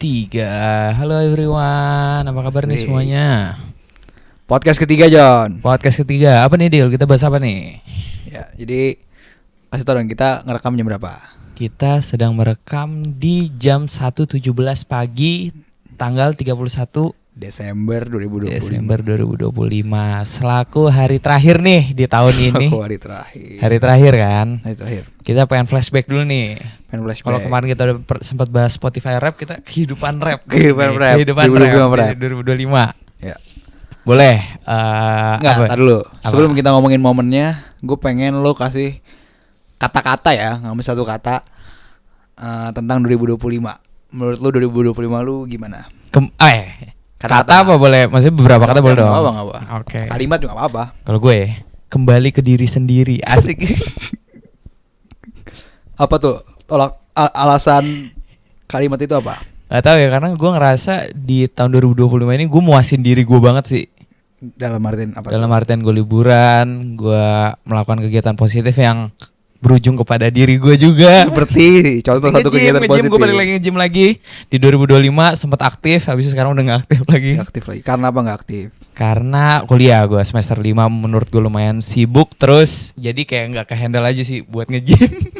ketiga. Halo everyone, apa kabar nih semuanya? Podcast ketiga, John. Podcast ketiga, apa nih Dil? Kita bahas apa nih? Ya, jadi kasih tau dong, kita ngerekam jam berapa? Kita sedang merekam di jam 1.17 pagi, tanggal 31 Desember 2025. Desember 2025. Selaku hari terakhir nih di tahun ini. Hari terakhir. Hari terakhir kan? Hari terakhir. Kita pengen flashback dulu nih. Pengen flashback. Kalau kemarin kita udah sempat bahas Spotify rap, kita kehidupan rap. Kehidupan rap. Kehidupan 2025 rap 2025. Ya. Boleh. Nggak, Apa? tar dulu. Apa? Sebelum kita ngomongin momennya, gue pengen lo kasih kata-kata ya, ngambil satu kata tentang 2025. Menurut lo 2025 lu gimana? Kata apa boleh? Maksudnya beberapa kata boleh dong. Nggak apa. Oke. Kalimat juga nggak apa. Kalau gue kembali ke diri sendiri. Asik. Apa tuh? Alasan kalimat itu apa? Gak tahu ya, karena gue ngerasa di tahun 2025 ini gue muasin diri gue banget sih. Dalam artian apa? Dalam artian gue liburan, gue melakukan kegiatan positif yang berujung kepada diri gue juga. Seperti contoh satu kegiatan positif. Gue balik lagi nge-gym lagi di 2025, sempat aktif, habis itu sekarang udah gak aktif lagi. Aktif lagi. Karena apa nggak aktif? Karena kuliah gue semester 5 menurut gue lumayan sibuk, terus jadi kayak nggak kehandle aja sih buat nge-gym.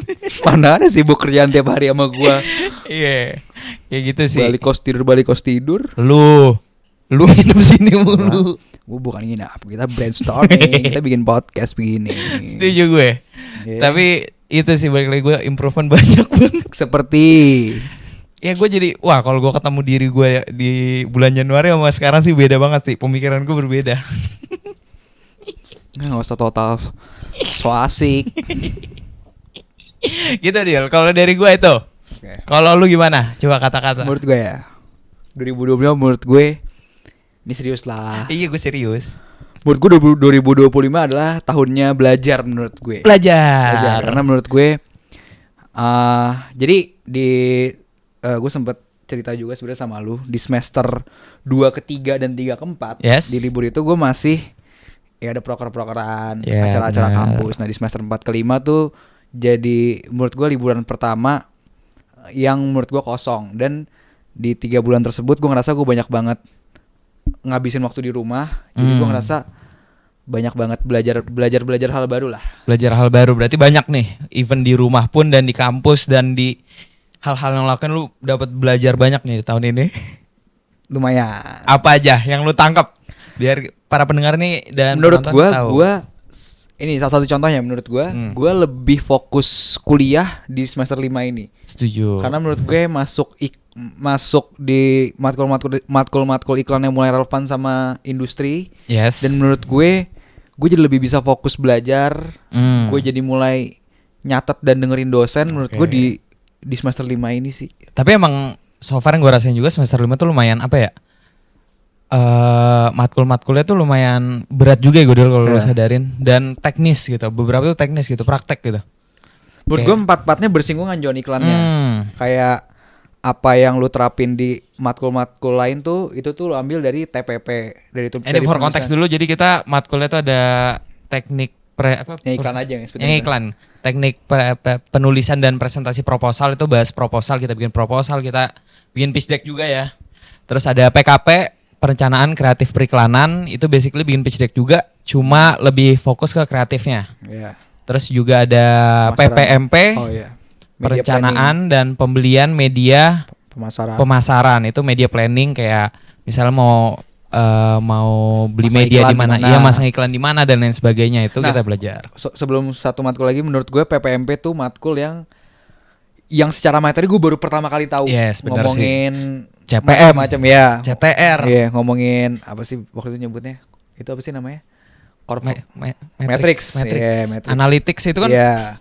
Mana ada sibuk kerjaan tiap hari sama gua. Iya, kayak gitu sih. Balik kos tidur. Lu hidup sini mulu. Gua bukan nginap, kita brainstorming, kita bikin podcast begini. Setuju gue. Yeah. Tapi itu sih balik lagi gue improvement banyak banget. Seperti Ya gue jadi kalau gue ketemu diri gue di bulan Januari sama sekarang sih beda banget sih. Pemikiran gue berbeda. nggak usah total so asik. Gitu Dil. Kalau dari gue itu. Okay. Kalau lu gimana? Coba kata-kata. Menurut gue ya 2025 menurut gue ini serius lah. Iya, gue serius. Menurut gue 2025 adalah tahunnya belajar menurut gue. Belajar. Karena menurut gue jadi di gue sempet cerita juga sebenarnya sama lu di semester 2 ke 3 dan 3 ke 4. Yes. Di libur itu gue masih ya ada proker-prokeran, Yeah, acara-acara bener. kampus. Nah, di semester 4 ke 5 tuh jadi menurut gue liburan pertama yang menurut gue kosong, dan di 3 bulan tersebut gue ngerasa gue banyak banget ngabisin waktu di rumah. Jadi gue ngerasa banyak banget belajar hal baru lah. Belajar hal baru berarti banyak nih, even di rumah pun dan di kampus dan di hal-hal yang lakukan lu dapat belajar banyak nih di tahun ini. Lumayan. Apa aja yang lu tangkap biar para pendengar nih dan Menurut penonton tahu. gue ini salah satu contohnya. Menurut gue lebih fokus kuliah di semester 5 ini. Setuju. Karena menurut gue masuk di matkul iklan yang mulai relevan sama industri. Yes. Dan menurut gue jadi lebih bisa fokus belajar. Gue jadi mulai nyatet dan dengerin dosen. Menurut gue di semester 5 ini sih. Tapi emang so far yang gue rasain juga semester 5 tuh lumayan apa ya? Matkul-matkulnya tuh lumayan berat juga ya gue dulu kalau lu sadarin, dan teknis gitu. Beberapa tuh teknis gitu, praktek gitu. Menurut gue 4-4-nya bersinggungan John iklannya. Kayak apa yang lu terapin di matkul-matkul lain tuh itu tuh lu ambil dari TPP, dari Ini for konteks dulu, jadi kita matkulnya tuh ada teknik yang iklan aja yang yang iklan. Teknik penulisan dan presentasi proposal, itu bahas proposal, kita bikin proposal, kita bikin pitch deck juga ya. Terus ada PKP, perencanaan kreatif periklanan, itu basically bikin pitch deck juga, cuma lebih fokus ke kreatifnya. Iya. Terus juga ada PPMP, perencanaan dan pembelian media pemasaran, itu media planning, kayak misalnya mau beli masang media di mana, iya masang iklan di mana dan lain sebagainya, itu kita belajar. Sebelum satu matkul lagi, menurut gue PPMP tuh matkul yang secara materi gue baru pertama kali tahu. Yes, benar sih. Ngomongin CPM, macam ya. CTR. Iya, ngomongin apa sih waktu itu nyebutnya? Itu apa sih namanya? Matrix. Yeah, Matrix. Analytics itu kan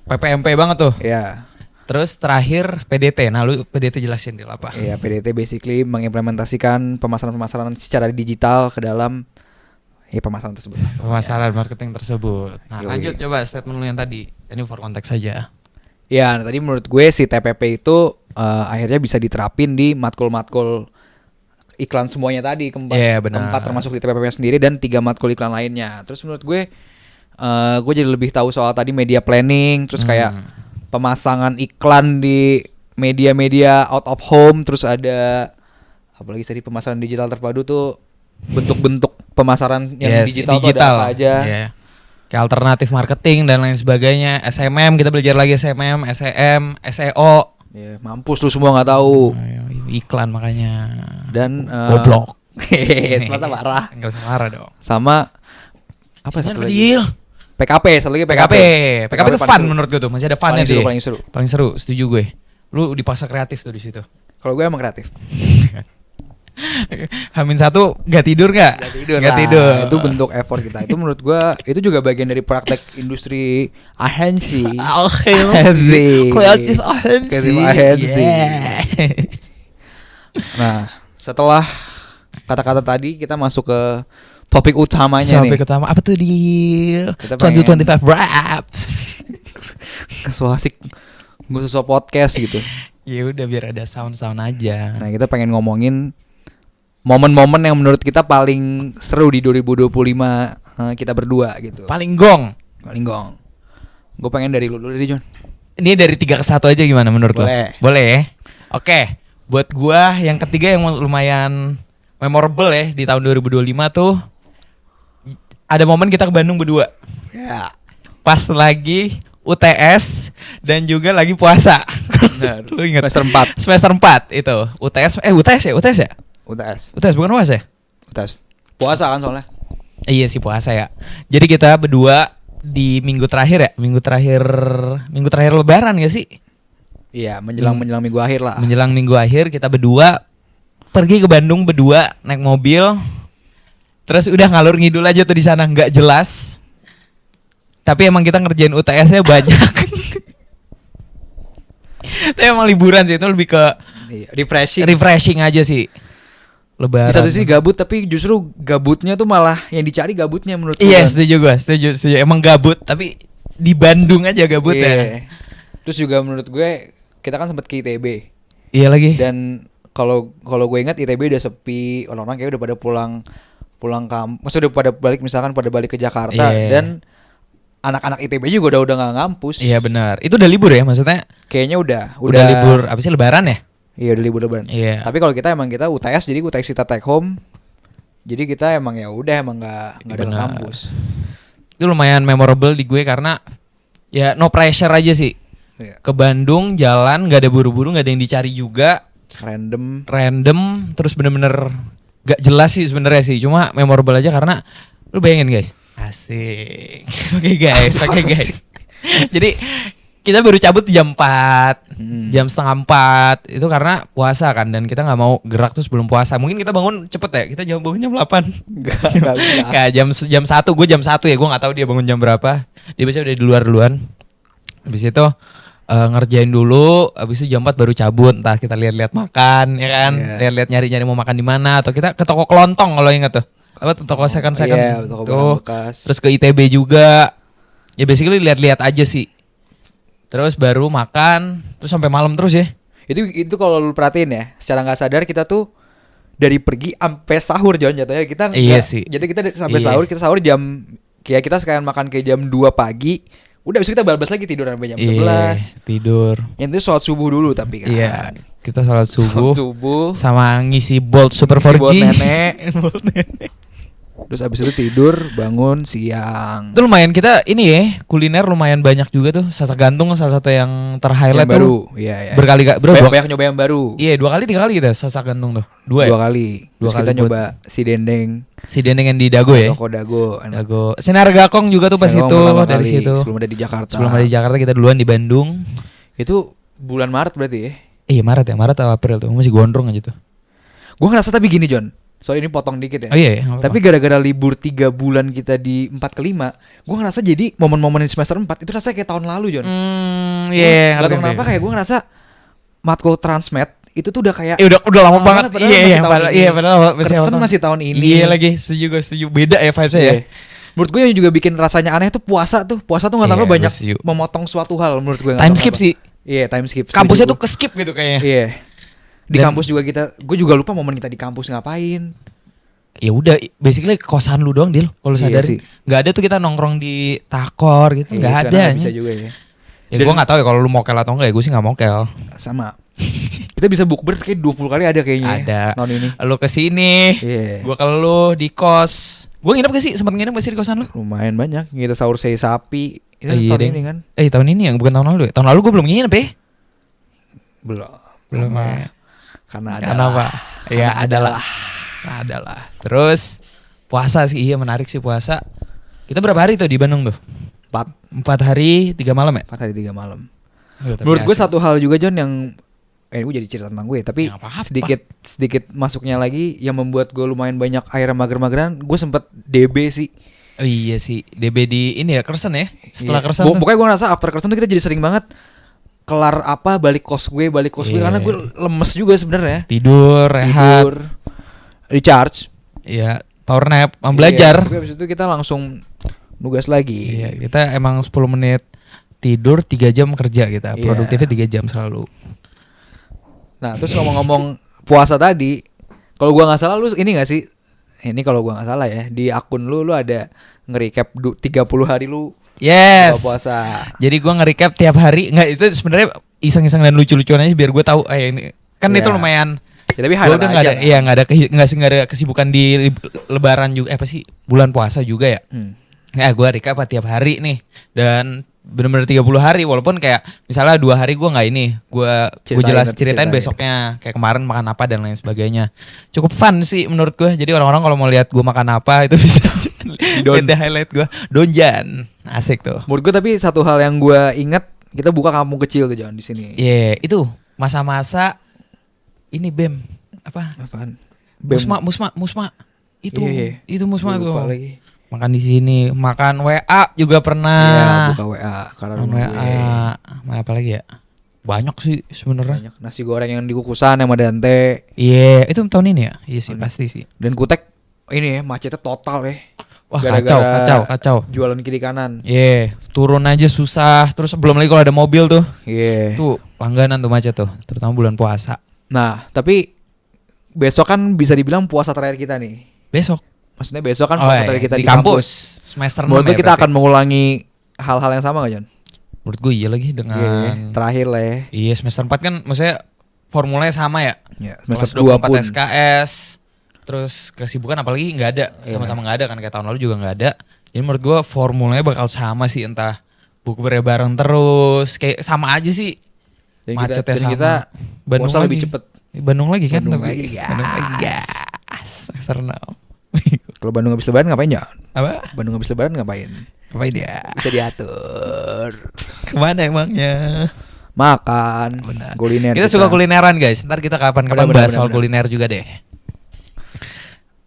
PPMP banget tuh. Iya. Terus terakhir PDT. Nah, lu PDT jelasin dulu apa? Iya, PDT basically mengimplementasikan pemasaran-pemasaran secara digital ke dalam pemasaran tersebut. Pemasaran marketing tersebut. Nah, lanjut coba statement lu yang tadi. Ini for konteks saja. Ya, tadi menurut gue si TPP itu akhirnya bisa diterapin di matkul-matkul iklan semuanya tadi, keempat termasuk di TPP sendiri dan 3 matkul iklan lainnya. Terus menurut gue jadi lebih tahu soal tadi media planning, terus kayak pemasangan iklan di media-media out of home, terus ada apalagi tadi pemasaran digital terpadu tuh bentuk-bentuk pemasaran yang Yes, digital tuh ada apa aja. Iya. Kayak alternatif marketing dan lain sebagainya. SMM, kita belajar lagi SMM, SEM, SEO. Ya, mampus lu semua nggak tahu. Iklan makanya. Dan Goblok. semasa marah. Enggak usah marah dong. Sama apa satu lagi? Deal. PKP, satu lagi PKP. PKP itu paling fun seru. menurut gue tuh. Masih ada funnya Paling seru, deh. paling seru. Paling seru, setuju gue. Lu dipaksa kreatif tuh di situ. Kalau gue emang kreatif. Hamin satu gak tidur gak? Gak Lah, tidur. itu bentuk effort kita. Itu menurut gue itu juga bagian dari praktek industri agensi. Kreatif agensi. Kreatif agensi. Yes. Nah, setelah kata-kata tadi kita masuk ke topik utamanya Sampai nih. ketemu apa tuh di Kita pengen- 2025 Raps. So asik gue sesuatu podcast gitu. Ya udah biar ada sound-sound aja. Nah, kita pengen ngomongin momen-momen yang menurut kita paling seru di 2025 kita berdua gitu. Paling gong. Paling gong. Gue pengen dari lu dulu deh, John. Ini dari 3 ke 1 aja gimana menurut lo? Boleh. Boleh ya? Oke. Buat gua yang ketiga yang lumayan memorable ya di tahun 2025 tuh ada momen kita ke Bandung berdua. Ya. Pas lagi UTS dan juga lagi puasa. Benar. Lu ingat? Semester 4. Semester 4 itu. UTS UTS ya? UTS. UTS bukan UAS ya? UTS. Puasa kan soalnya. Iya sih puasa ya. Jadi kita berdua di minggu terakhir ya, minggu terakhir Lebaran gak sih? Iya, menjelang minggu akhir lah. Menjelang minggu akhir kita berdua pergi ke Bandung berdua naik mobil. Terus udah ngalur ngidul aja tuh di sana nggak jelas. Tapi emang kita ngerjain UTS-nya banyak. Tapi emang liburan sih itu lebih ke Iya, refreshing. refreshing aja sih. Lebaran. Di satu sisi gabut, tapi justru gabutnya tuh malah yang dicari gabutnya menurut gue. Iya, setuju gua, setuju. Emang gabut tapi di Bandung aja gabut Iya. ya. Terus juga menurut gue kita kan sempat ke ITB. Iya lagi. Dan kalau gue ingat ITB udah sepi, orang-orang kayak udah pada pulang maksudnya udah pada balik ke Jakarta. Iya. Dan anak-anak ITB juga udah nggak ngampus. Iya benar. Itu udah libur ya maksudnya? Kayaknya udah Libur apa sih Lebaran ya? Iya, udah libur lebaran. Iya. Tapi kalau kita UTS, jadi UTS kita take home. Jadi kita emang ya udah emang nggak ada Benar. kampus. Itu lumayan memorable di gue karena ya no pressure aja sih. Iya. Ke Bandung jalan nggak ada buru-buru, nggak ada yang dicari juga, Random. terus bener-bener gak jelas sih sebenarnya sih. Cuma memorable aja karena lu bayangin guys. Asik. Pakai guys. Jadi kita baru cabut jam 4, jam setengah 4 itu karena puasa kan dan kita nggak mau gerak tuh sebelum puasa. Mungkin kita bangun cepet ya, kita bangun jam 8. Enggak bisa. Nggak, jam 1, gue jam 1 ya, gue nggak tahu dia bangun jam berapa. Dia biasanya udah di luar duluan. Habis itu ngerjain dulu, habis itu jam 4 baru cabut. Entah kita lihat-lihat makan ya kan, Iya. lihat-lihat nyari-nyari mau makan di mana atau kita ke toko kelontong kalau ingat tuh. Apa tuh toko second Iya, toko tuh. barang bekas. Terus ke ITB juga. Ya basically lihat-lihat aja sih. Terus baru makan, terus sampai malam terus ya. Itu kalau lu perhatiin ya, secara nggak sadar kita tuh dari pergi sampai sahur jatuhnya kita Iya nggak- sih. Jadi kita sampai Iya. kita sahur jam kayak kita sekalian makan kayak jam 2 pagi. Udah habis itu kita bales lagi tidur sampai jam 11. Tidur. Yang itu sholat subuh dulu tapi kan. Iya, kita sholat subuh, Sholat subuh. sama ngisi Bolt Super Ngisi 4G. Bolt nenek. Bolt nenek. Terus habis itu tidur, bangun siang. Itu lumayan kita ini ya, kuliner lumayan banyak juga tuh. Sasak gantung salah satu yang terhighlight Yang baru. tuh. Iya, iya. Berkali-kali, bro. Banyak nyoba yang baru. Iya, 2 kali 3 kali kita sasak gantung tuh. 2 ya? Dua kali. Dua Terus kita kali nyoba si dendeng. Si Dendeng yang di Dago ya. Toko Dago. enak. Dago. Sinar Gakong juga tuh pas Saya itu pertama dari kali, situ. Sebelum ada di Jakarta. Sebelum ada di Jakarta kita duluan di Bandung. Itu bulan Maret berarti ya. Iya Maret ya, Maret atau April tuh. Masih gondrong aja tuh. Gue ngerasa tapi gini John. Soal ini potong dikit ya. Oh iya, iya. Tapi gara-gara libur 3 bulan kita di 4 ke 5, gue ngerasa jadi momen-momen di semester 4 itu rasanya kayak tahun lalu John. Iya, Gak tau kenapa kayak gue ngerasa matkul Transmed itu tuh udah kayak udah lama banget. padahal Iya, masih iya, tahun padahal ini. iya, padahal Kersen masih tahun ini. Iya lagi, setuju gue, setuju. Beda ya vibes-nya ya. Iya. Menurut gue yang juga bikin rasanya aneh tuh puasa tuh nggak tahu Iya, banyak gue setuju. memotong suatu hal menurut gue. nggak Time tahu skip kenapa. sih. Iya, time skip. Kampusnya setuju tuh ke skip gitu kayaknya. Iya. Di Dan- kampus juga gue juga lupa momen kita di kampus ngapain. Ya udah, basically kosan lu doang, Dil. Kalau Iya sadar. sih. Nggak ada tuh kita nongkrong di Takor gitu, Iya, nggak sekarang ada. nggak bisa anjing. juga ya. Ya gue nggak tahu ya kalau lu mokel atau enggak ya, gue sih nggak mokel. Sama. Kita bisa bukber kayak 20 kali ada kayaknya. Ada. Tahun ini. Lu kesini, Iya. gua ke lu di kos. Gua nginep gak sih? Sempat nginep gak sih di kosan lu? Lumayan banyak. Gitu sahur sei sapi. Itu Iya, tahun deng. ini kan. Tahun ini yang bukan tahun lalu ya? Tahun lalu gua belum nginep ya? Belum. Ya. Karena ada. Kenapa? Ya adalah. Adalah. Terus puasa sih, iya menarik sih puasa. Kita berapa hari tuh di Bandung tuh? 4 hari 3 malam ya? 4 hari 3 malam. Oh, tapi Menurut gue asik. satu hal juga John yang gue jadi cerita tentang gue, tapi Ya, apa-apa. sedikit masuknya lagi yang membuat gue lumayan banyak akhirnya mager-mageran. Gue sempet DB sih. Oh iya sih, DB di ini ya Kersen ya. Setelah Iya. Kersen tuh. Pokoknya gue ngerasa after Kersen tuh kita jadi sering banget kelar apa balik kos gue Iya. karena gue lemes juga sebenarnya. Tidur, rehat. Tidur, recharge, Iya, power nap, belajar. Iya, habis itu kita langsung nugas lagi. Iya, kita emang 10 menit tidur, 3 jam kerja kita. Iya. Produktifnya 3 jam selalu. Nah, terus ngomong-ngomong puasa tadi, kalau gua nggak salah lu ini nggak sih? Ini kalau gua nggak salah ya, di akun lu ada nge-recap 30 hari lu Yes. puasa. Jadi gua nge-recap tiap hari. Enggak, itu sebenarnya iseng-iseng dan lucu-lucuan aja biar gue tahu ini kan Iya. itu lumayan. Ya, tapi Gua highlight udah aja nggak ada, kan? iya nggak ada kesibukan di Lebaran juga, apa sih bulan puasa juga ya. Ya gue recap tiap hari nih dan bener-bener 30 hari walaupun kayak misalnya 2 hari gue nggak ini gue ceritain besoknya kayak kemarin makan apa dan lain sebagainya. Cukup fun sih menurut gue. Jadi orang-orang kalau mau lihat gue makan apa itu bisa lihat di highlight gue. Donjan asik tuh. Menurut gua tapi satu hal yang gua ingat, kita buka kampung kecil tuh John di sini. Iya itu masa-masa ini BEM apa? Apaan? Musma itu Iya. itu Musma Gua lupa tuh. lagi. Makan di sini, makan WA juga Iya, pernah. buka WA karena Makan rumah WA. gue. Mana apa lagi ya? Banyak sih sebenarnya. Banyak nasi goreng yang dikukusan sama Dante Iya, itu tahun ini ya? Iya sih, Tahun pasti sih. dan Kutek ini ya macetnya total ya. Wah, Gara-gara kacau. Jualan kiri kanan. Iya, turun aja susah. Terus belum lagi kalau ada mobil tuh. Iya. Tuh, langganan tuh macet tuh, terutama bulan puasa. Nah, tapi besok kan bisa dibilang puasa terakhir kita nih. Besok Maksudnya besok kan puasa terakhir kita di kampus. Semester 6 Menurut lu ya kita berarti. akan mengulangi hal-hal yang sama gak John? Menurut gue iya lagi dengan Terakhir lah ya. Iya, semester 4 kan maksudnya formulanya sama ya. Ya, Kelas semester 2 pun. 24 SKS. Terus kesibukan apalagi nggak ada, sama-sama nggak ada kan kayak tahun lalu juga nggak ada. Jadi menurut gua formulanya bakal sama sih, entah buku bareng terus kayak sama aja sih. Dan Macetnya dan sama. kita Bandung puasa lebih lagi. cepet. Bandung lagi kan? Bandung tapi- lagi, Bandung lagi gas. gas. Semester 6. Kalau Bandung habis lebaran ngapain ya? Apa? Bandung habis lebaran ngapain? Apa dia? Bisa diatur. Kemana emangnya? Makan, Benar. kuliner. Kita suka kulineran guys. Ntar kita kapan-kapan Benar, bahas soal benar. kuliner juga deh.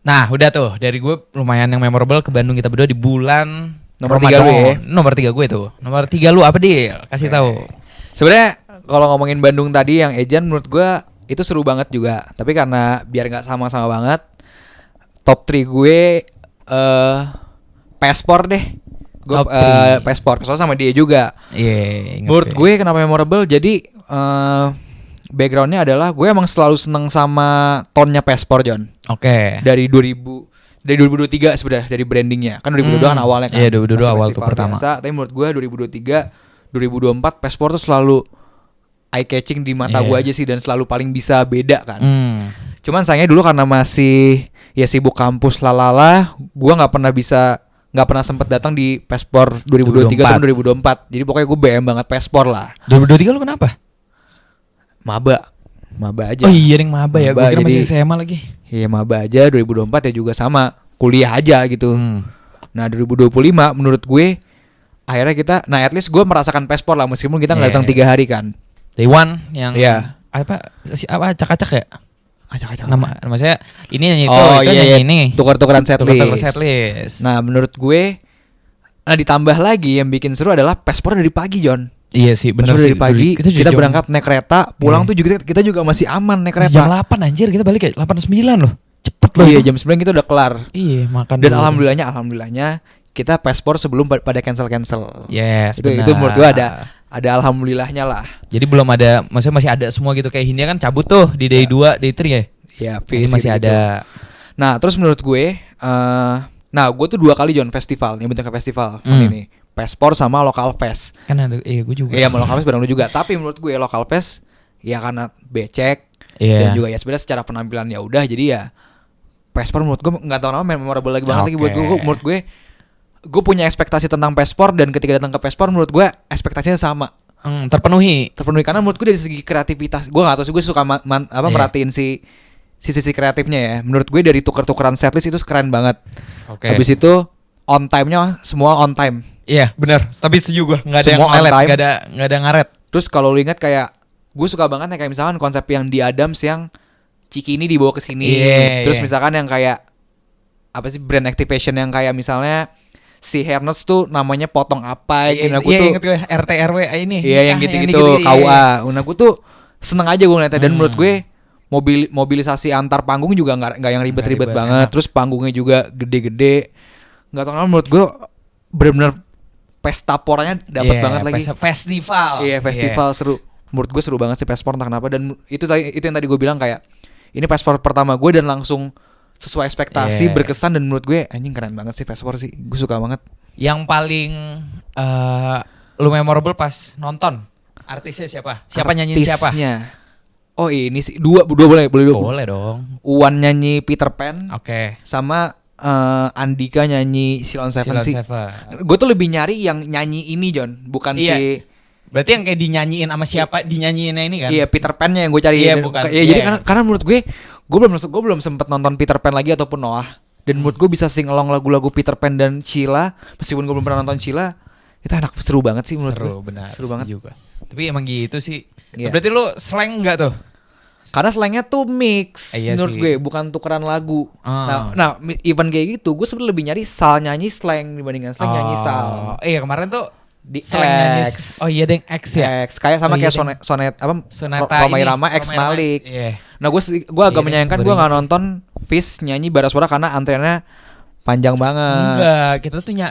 Nah, udah tuh dari gue lumayan yang memorable ke Bandung kita berdua di bulan Nomor Ramadan. 3 lu ya? Nomor 3 gue tuh. Nomor 3 lu apa Dil? Kasih tahu. Sebenarnya kalau ngomongin Bandung tadi yang Ejan menurut gua itu seru banget juga. Tapi karena biar nggak sama-sama banget, top 3 gue Pespor deh. Gue Top 3. Pespor, soalnya sama dia juga. Iya, inget Menurut gue kenapa memorable? Jadi backgroundnya adalah gue emang selalu seneng sama tone-nya Pespor John. Oke. Dari 2023 sebenarnya dari brandingnya. Kan 2022 kan awalnya kan. Iya, 2022 masih awal tuh festival pertama. biasa, tapi menurut gue 2023 2024 Pespor tuh selalu eye catching di mata Iya. gue aja sih dan selalu paling bisa beda kan. Hmm. Cuman sayangnya dulu karena masih ya sibuk kampus lalala, gue nggak pernah sempet datang di Pespor 2023 atau 2024. Jadi pokoknya gue BM banget Pespor lah. 2023 lu kenapa? Maba aja. Oh iya, yang maba ya. Gue Maba, kira masih jadi- SMA lagi. Iya maba aja 2024 ya juga sama kuliah aja gitu. Hmm. Nah 2025 menurut gue akhirnya kita, nah at least gue merasakan Pespor lah meskipun kita nggak datang Yes. 3 hari kan. Day one yang Iya. apa acak-acak ya? Acak-acak. Nama maksudnya ini nyanyi itu, Oh itu iya, nyanyi iya. ini. Tukar-tukaran Tukar-tukar setlist. setlist. Nah menurut gue, nah ditambah lagi yang bikin seru adalah Pespor dari pagi John. Iya sih, bener Pespor sih. dari pagi kita jam- berangkat naik kereta, pulang Iya. tuh juga kita juga masih aman naik Jam kereta. 8 anjir, kita balik ya 8.9 loh. Cepet loh. Iya itu. jam 9 kita udah kelar. Iya, makan Dan dulu. alhamdulillahnya kita Pespor sebelum pada cancel. Yes, Itu benar. menurut gue ada alhamdulillahnya lah. Jadi belum ada, maksudnya masih ada semua gitu kayak Hindia kan cabut tuh di day 2, day 3 ya. Ya, Ini masih ada. Nah, terus menurut gue, nah gue tuh 2 kali John festival, yang bentuknya festival tahun ini, Pespor sama Local Fest. Kan ada gue juga. Iya, sama Local Fest bareng lu juga. Tapi menurut gue Local Fest ya karena becek Iya. dan juga ya sebenarnya secara penampilan ya udah, jadi ya Pespor menurut gue nggak tahu nama memorable lagi banget lagi buat gue. Menurut gue punya ekspektasi tentang Pespor, dan ketika datang ke Pespor menurut gue ekspektasinya sama, Terpenuhi. karena menurut gue dari segi kreativitas gue nggak tahu sih, gue suka Iya. merhatiin sisi kreatifnya ya. Menurut gue dari tuker-tukeran setlist itu keren banget. Oke. Habis itu on time-nya semua on time. Iya, benar. Tapi setuju gue, nggak ada Semua yang melet, on time. nggak ada ngaret. Terus kalau lu ingat kayak gue suka banget ya kayak misalkan konsep yang di Adams yang Cikini dibawa ke sini. Iya, Terus iya. misalkan yang kayak apa sih brand activation yang kayak misalnya si Hairnuts tuh namanya potong apa gitu. Nah, gue tuh inget gue RT RW ini. iya yang nikah, gitu-gitu dikit-dikit, iya. KUA. Nah, gue tuh seneng aja gue ngeliatnya, dan Hmm. menurut gue mobilisasi antar panggung juga nggak yang ribet-ribet Nggak ribet, banget. enak. Terus panggungnya juga gede-gede. Nggak tahu kenapa menurut gue bener-bener pesta poranya dapat Iya, banget lagi. Festival. Iya, festival seru. Menurut gue seru banget sih Pespor entah kenapa, dan itu yang tadi gue bilang kayak ini Pespor pertama gue dan langsung sesuai ekspektasi, Iya. berkesan, dan menurut gue anjing keren banget sih Pespor sih. Gue suka banget. Yang paling lu memorable pas nonton, artisnya siapa? Siapa nyanyiin siapa? Artisnya. Oh ini sih dua boleh dua. Boleh dong. Uwan nyanyi Peter Pan, Oke. sama Andika nyanyi Silon Seven Silon sih. Seven. Gue tuh lebih nyari yang nyanyi ini John, bukan Iya. si Berarti yang kayak dinyanyiin sama siapa? Dinyanyiinnya ini kan? iya Peter Pan-nya yang gue cari. Iya, bukan. Iya, Iya, jadi iya. karena menurut gue belum sempet nonton Peter Pan lagi ataupun Noah. Dan menurut gue bisa sing along lagu-lagu Peter Pan dan Sheila, meskipun gue belum pernah nonton Sheila, itu enak, seru banget sih menurut Seru, gue. benar. Seru banget. juga. Tapi emang gitu sih. Iya. Berarti lu slang nggak tuh? Karena slangnya tuh mix Iya menurut sih. gue, bukan tukeran lagu. Ah. Nah, even kayak gitu, gue sebenarnya lebih nyari Sal nyanyi slang dibandingkan slang nyanyi Sal. Iya, kemarin tuh Di slang nyanyi. X. Oh iya, deng X ya. X kayak sama Oh iya, kayak deng. sonet apa Sonata Roma ini, Irama X Roma Irama, Malik. Iya. Nah, gue agak Iya, menyayangkan baru gue nggak ingat. nonton Fish nyanyi bara suara karena antreannya panjang banget. Enggak, kita tuh kita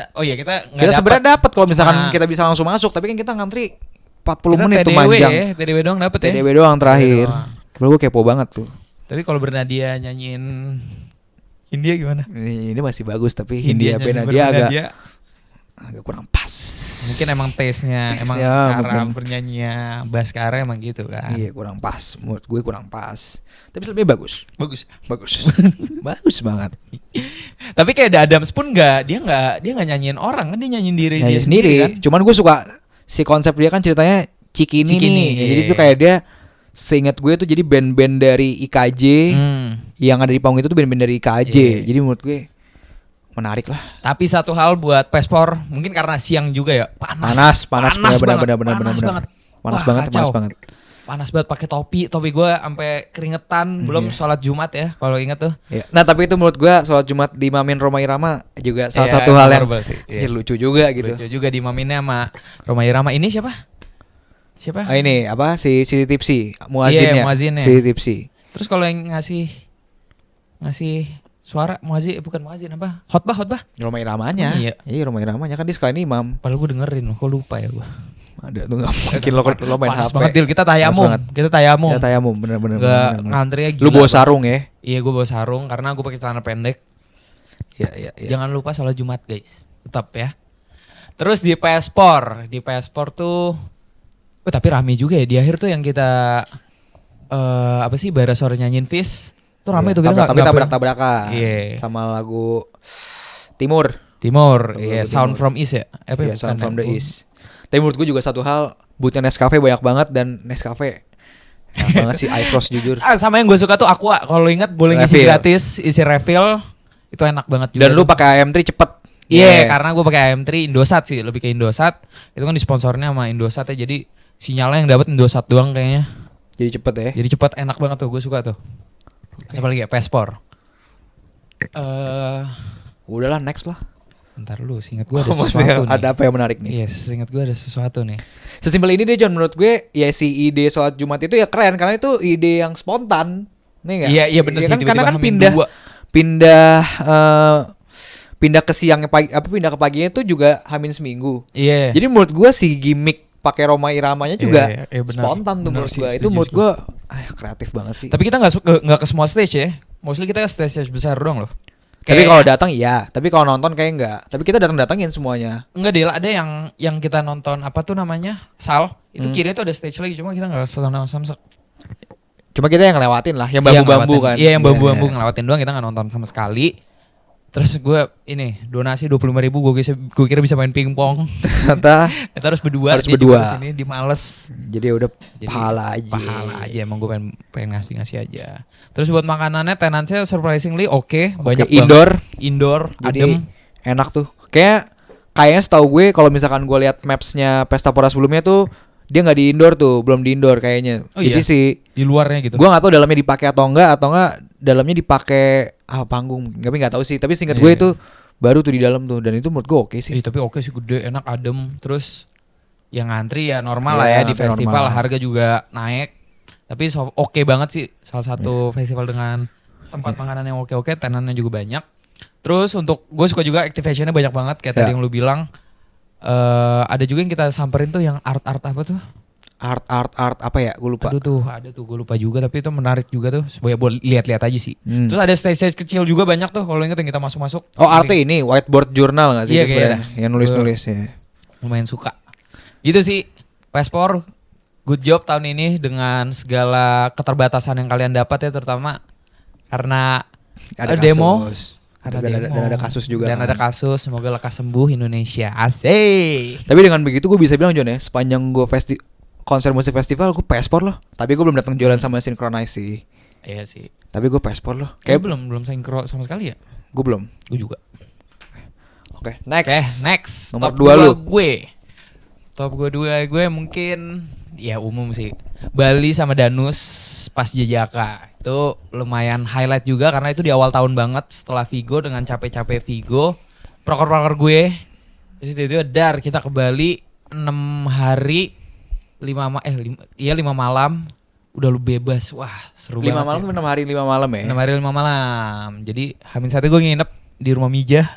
kita nggak Kita sebenarnya dapat kalau misalkan Cuma- kita bisa langsung masuk, tapi kan kita ngantri 40 kita menit tuh TDW panjang. ya, TDW doang dapet ya. TDW doang terakhir. doang. Kalau gue kepo banget tuh. Tapi kalau Bernadia nyanyiin Hindia gimana? Ini masih bagus, tapi Hindia Hindia nyanyi Benadia agak kurang pas. mungkin emang taste-nya, emang Ya, cara mungkin. bernyanyinya Baskara emang gitu kan. Iya, kurang pas. Menurut gue kurang pas. Tapi lebih bagus. Bagus. Bagus. Bagus banget. Tapi kayak The Adams pun dia nggak nyanyiin orang kan, dia nyanyiin diri Nyanyi dia sendiri. kan. Cuman gue suka si konsep dia kan ceritanya Cikini, Cikini, nih. iya. Jadi tuh kayak dia, seingat gue tuh jadi band-band dari IKJ yang ada di panggung itu tuh band-band dari IKJ. Iya. Jadi menurut gue menarik lah. Tapi satu hal buat Pespor, mungkin karena siang juga ya, panas Panas banget, benar. panas banget. Panas Wah, banget, kacau. panas banget. Panas banget pakai topi gue sampai keringetan, belum Iya. sholat Jumat ya kalau ingat tuh. Ya. Nah, tapi itu menurut gue sholat Jumat di Mamin Roma Irama juga salah Iya, satu hal yang memorable sih. Iya. ya, lucu juga gitu. Lucu juga dimaminnya sama Roma Irama. Ini siapa? Siapa? Ah, ini apa si Tipsi muazinnya. Iya, muazinnya. Si Tipsi. Terus kalau yang ngasih suara muazin, bukan muazin apa? Khotbah. Roma Iramanya. Iya. Roma Iramanya kan dia sekalian imam. Padahal gue dengerin, kok lupa ya gue. Ada tuh nggak mungkin lo main Panas HP. banget Dil, kita tayamum. banget. Kita tayamum. Ya tayamum bener-bener. Gak ngantrinya gila. Lu bawa banget. sarung ya? Iya, gue bawa sarung karena gue pakai celana pendek. Iya. Jangan lupa sholat Jumat guys, tetap ya. Terus di Pespor tuh, tapi rame juga ya di akhir tuh yang kita apa sih bara suara nyanyiin Fish tuh rame tuh, kita nggak tapi tabrak-tabrakan. Iya. Sama lagu Timur. Timur, Lagu iya, Timur. Sound from East ya. Apa Iya, bukan Sound ya? from the East. Tapi menurut gue juga satu hal, bootnya Nescafe banyak banget, dan Nescafe enak banget sih Ice Roast jujur. Sama yang gue suka tuh Aqua. Kalau ingat boleh ngisi Refill. gratis, isi refill. Itu enak banget juga. Dan lu tuh. pakai AM3 cepet. Iya, karena gue pakai AM3 Indosat sih, lebih ke Indosat. Itu kan disponsornya sama Indosat ya, jadi sinyalnya yang dapat Indosat doang kayaknya. Jadi cepet ya. Jadi cepat, enak banget tuh, gue suka tuh. Siapa lagi ya? Pespor. Udahlah next lah. Bentar lu, seingat gue ada Maksudnya sesuatu nih. ada apa yang menarik nih? Iya, seingat gue ada sesuatu nih. Sesimpel ini deh John, menurut gue ya si ide sholat Jumat itu ya keren karena itu ide yang spontan. Nih enggak? Iya bener sih, kan, tiba-tiba karena kan Hamin pindah dua. pindah ke siangnya pagi, pindah ke paginya itu juga Hamin seminggu. Iya. Jadi menurut gue si gimmick pakai Roma Iramanya juga Iya, benar. spontan tuh Benar menurut sih, gue. Itu setuju, menurut gue kreatif banget sih. Tapi kita nggak ke semua stage ya. Mostly kita ke stage besar doang loh. Tapi kalau datang iya, tapi kalau nonton kayak enggak. Tapi kita datangin semuanya. enggak deh, ada yang kita nonton apa tuh namanya? Sal. Itu kiri tuh ada stage lagi, cuma kita enggak samsek. Cuma kita yang ngelewatin lah, yang bambu-bambu kan. Iya, yang bambu-bambu ngelewatin doang, kita enggak nonton sama sekali. Terus gue ini donasi 25.000, gue kira bisa main pingpong. Ternyata Kita harus berdua. Harus berdua. Sini di males. jadi udah Jadi, pahala aja. Pahala aja, emang gue pengen ngasih aja. Terus buat makanannya tenancy surprisingly oke, banyak indoor. banget. Indoor, Jadi adem. enak tuh. Kayaknya setahu gue kalau misalkan gue lihat mapsnya Pesta Pora sebelumnya tuh dia nggak di indoor tuh, belum di indoor kayaknya. Oh Jadi iya? sih Di luarnya gitu. gue nggak tahu dalamnya dipakai atau enggak dalamnya dipakai panggung. Tapi nggak tahu sih. Tapi singkat Iya, gue iya. itu baru tuh di dalam tuh, dan itu menurut gue oke sih. Tapi oke sih, gede, enak, adem. Terus yang ngantri ya normal Iya, lah ya di ngantri festival, normal. harga juga naik. Tapi oke banget sih, salah satu festival dengan tempat makanan yang oke-oke, tenannya juga banyak. Terus untuk gue suka juga activationnya banyak banget kayak tadi Ya. yang lu bilang. Ada juga yang kita samperin tuh yang art apa tuh? Art apa ya? Gue lupa. Aduh ada tuh gue lupa juga, tapi itu menarik juga tuh. Boleh lihat-lihat aja sih. Hmm. Terus ada stage kecil juga banyak tuh kalau inget yang kita masuk-masuk. Oh, artnya ini whiteboard journal nggak sih Iya, itu sebenarnya? kayaknya. Yang nulis-nulis ya. Lumayan suka. Gitu sih. Pespor good job tahun ini dengan segala keterbatasan yang kalian dapat ya, terutama karena Ada demo. kasus. Ada Dan demo. ada kasus juga. Dan kan. ada kasus, semoga lekas sembuh Indonesia. Asik. Tapi dengan begitu gue bisa bilang John ya, sepanjang gue konser musik festival gue pespor loh. Tapi gue belum datang jualan sama Synchronize sih. Iya sih. Tapi gue pespor loh. Kayak Kayak belum sinkro sama sekali ya? gue belum. Gue juga. Oke, next. Oke, next. Nomor Top 2 lu. gue. Top gue mungkin ya umum sih. Bali sama Danus pas Jajaka. Itu lumayan highlight juga karena itu di awal tahun banget setelah Vigo, dengan capek-capek Vigo. Proker-proker gue. Terus itu dar kita ke Bali 6 hari 5 malam. Udah lu bebas. Wah, seru 5 banget malam, sih. 6 hari 5 malam ya. 6 hari 5 malam. Jadi Hamin satu gue nginep di rumah Mijah.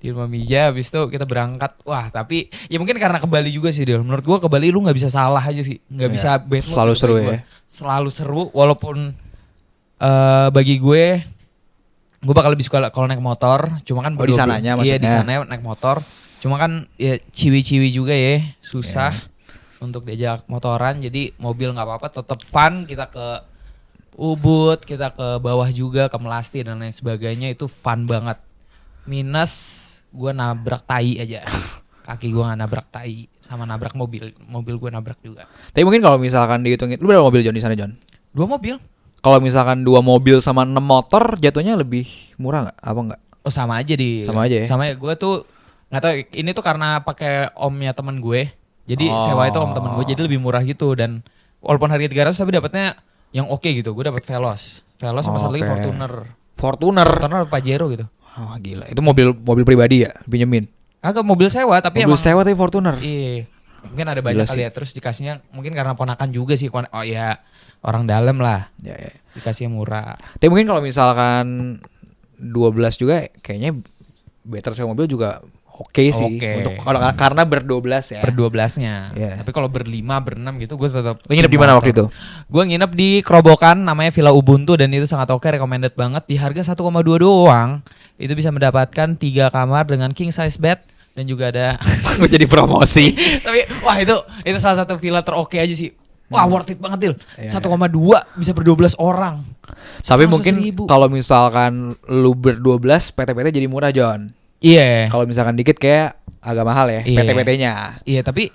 Di rumah Mija, habis itu kita berangkat. Wah, tapi ya mungkin karena ke Bali juga sih, Del. Menurut gua ke Bali lu nggak bisa salah aja sih, nggak Iya. bisa bad mood. Selalu gitu seru bagi ya. gua. Selalu seru, walaupun bagi gue bakal lebih suka kalau naik motor. Cuma kan Oh, di berdua- sananya Iya, di maksudnya. sana naik motor. Cuma kan ya ciwi-ciwi juga ya, susah untuk diajak motoran. Jadi mobil nggak apa-apa, tetap fun. Kita ke Ubud, kita ke bawah juga, ke Melasti dan lain sebagainya, itu fun banget. Minus gue nabrak tai aja. Kaki gue gak nabrak tai, sama nabrak mobil gue nabrak juga. Tapi mungkin kalau misalkan dihitungin, lu berapa mobil John di sana John? 2 mobil. Kalau misalkan 2 mobil sama 6 motor jatuhnya lebih murah nggak? Apa nggak? Oh sama aja di. Sama aja ya? Sama ya, gue tuh nggak tahu, ini tuh karena pakai omnya temen gue. Jadi Oh. sewa itu om temen gue, jadi lebih murah gitu. Dan walaupun harga 300 tapi dapatnya yang oke gitu. Gue dapat Veloz sama satu lagi Oke. Fortuner Fortuner. Pajero gitu. Oh gila, itu mobil pribadi ya, pinjemin. Agak mobil sewa tapi Mobil emang sewa tapi Fortuner. iya, mungkin ada Gila banyak kali sih. ya. Terus dikasihnya mungkin karena ponakan juga sih. Oh ya, orang dalam lah, Ya, ya. dikasihnya murah. Tapi mungkin kalau misalkan 12 juga kayaknya better sewa mobil juga oke sih. Oke. Untuk karena ber-12 ya. Per 12-nya. Iya. Tapi kalau berlima, berenam gitu gue tetap. Lu nginep di mana waktu itu? Gue nginep di Kerobokan, namanya Villa Ubuntu, dan itu sangat oke, recommended banget. Di harga 1,2 doang, itu bisa mendapatkan 3 kamar dengan king size bed dan juga ada. Gue jadi promosi. Tapi wah itu salah satu villa teroke aja sih. Wah worth it banget Dil. Iya, 1,2 bisa ber-12 orang. Tapi 100.000. mungkin kalau misalkan lu ber-12 PT-PT jadi murah John. Iya. Kalau misalkan dikit kayak agak mahal ya Iya. PT-PT-nya. Iya tapi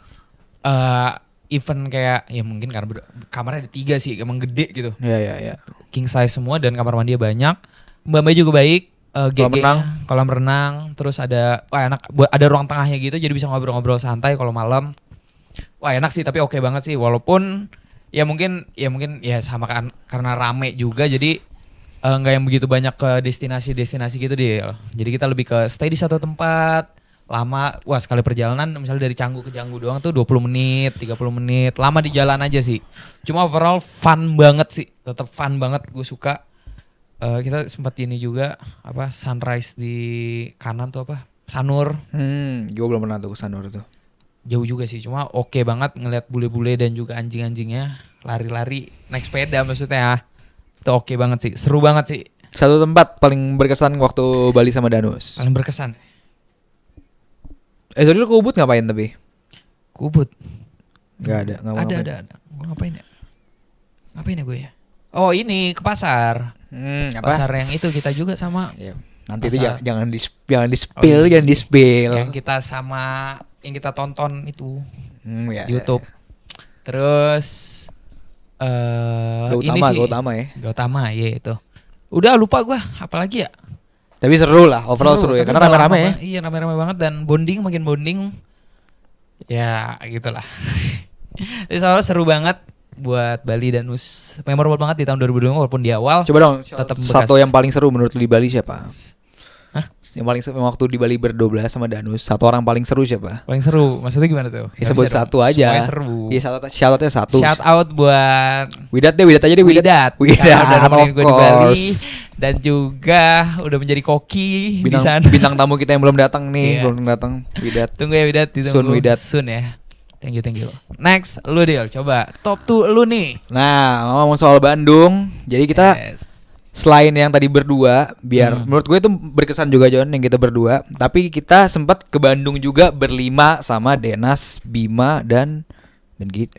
event kayak ya mungkin karena kamarnya ada 3 sih, emang gede gitu. Iya iya iya. King size semua dan kamar mandi banyak. Mbak juga baik. Kolam GG-nya, renang. kolam renang, terus ada enak, ada ruang tengahnya gitu, jadi bisa ngobrol-ngobrol santai kalau malam. Wah enak sih, tapi oke banget sih, walaupun ya mungkin ya sama kan karena rame juga, jadi nggak yang begitu banyak ke destinasi gitu deh. Jadi kita lebih ke stay di satu tempat lama. Wah sekali perjalanan misalnya dari Canggu ke Canggu doang tuh 20 menit, 30 menit, lama di jalan aja sih. Cuma overall fun banget sih, tetap fun banget, gue suka. Kita sempat ini juga apa sunrise di kanan tuh apa Sanur, Gue belum pernah tuh ke Sanur tuh. jauh juga sih, cuma oke banget ngeliat bule-bule dan juga anjing-anjingnya lari-lari naik sepeda maksudnya, itu oke banget sih, seru banget sih. Satu tempat paling berkesan waktu Bali sama Danus. Paling berkesan. Tadi lu ke Ubud ngapain tapi? Kubut. Gak ada, nggak mau ngapain. Ada. Gue ngapain ya? Ngapain ya gue ya? Oh ini ke pasar. Apa? Pasar yang itu kita juga sama. Ya, nanti itu Pasar. jangan di spill, Oh, iya. jangan di spill. Yang kita sama yang kita tonton itu Ya, YouTube. Terus ini sih Gautama ya. Gautama ya itu. Udah lupa gua apalagi ya. Tapi seru lah, overall seru ya. tapi Karena udah rame-rame lama ya. banget. Iya rame-rame banget dan makin bonding. Ya gitulah. Jadi soalnya seru banget buat Bali dan Nus. Memorable banget di tahun 2025 walaupun di awal. Coba dong, Tetap satu bekas. yang paling seru menurut lu di Bali siapa? Hah? Yang paling seru waktu di Bali ber-12 sama Danus, satu orang paling seru siapa? Paling seru. Maksudnya gimana tuh? Ya, Nggak sebut bisa dong. satu aja. Semuanya seru. Iya, shout-outnya satu. Shout out buat Widat aja deh, Widat. Karena udah nemenin of gue di Bali course. dan juga udah menjadi koki di sana. Bintang tamu kita yang belum datang nih, Iya. belum datang. Widat. Tunggu ya Widat, ditunggu. Sun, Widat. Sun ya. Thank you. Next, lu Dil, coba top 2 lu nih. Nah, ngomong soal Bandung, jadi kita Yes. selain yang tadi berdua, biar menurut gue itu berkesan juga John yang kita berdua, tapi kita sempat ke Bandung juga berlima sama Denas, Bima dan Dante.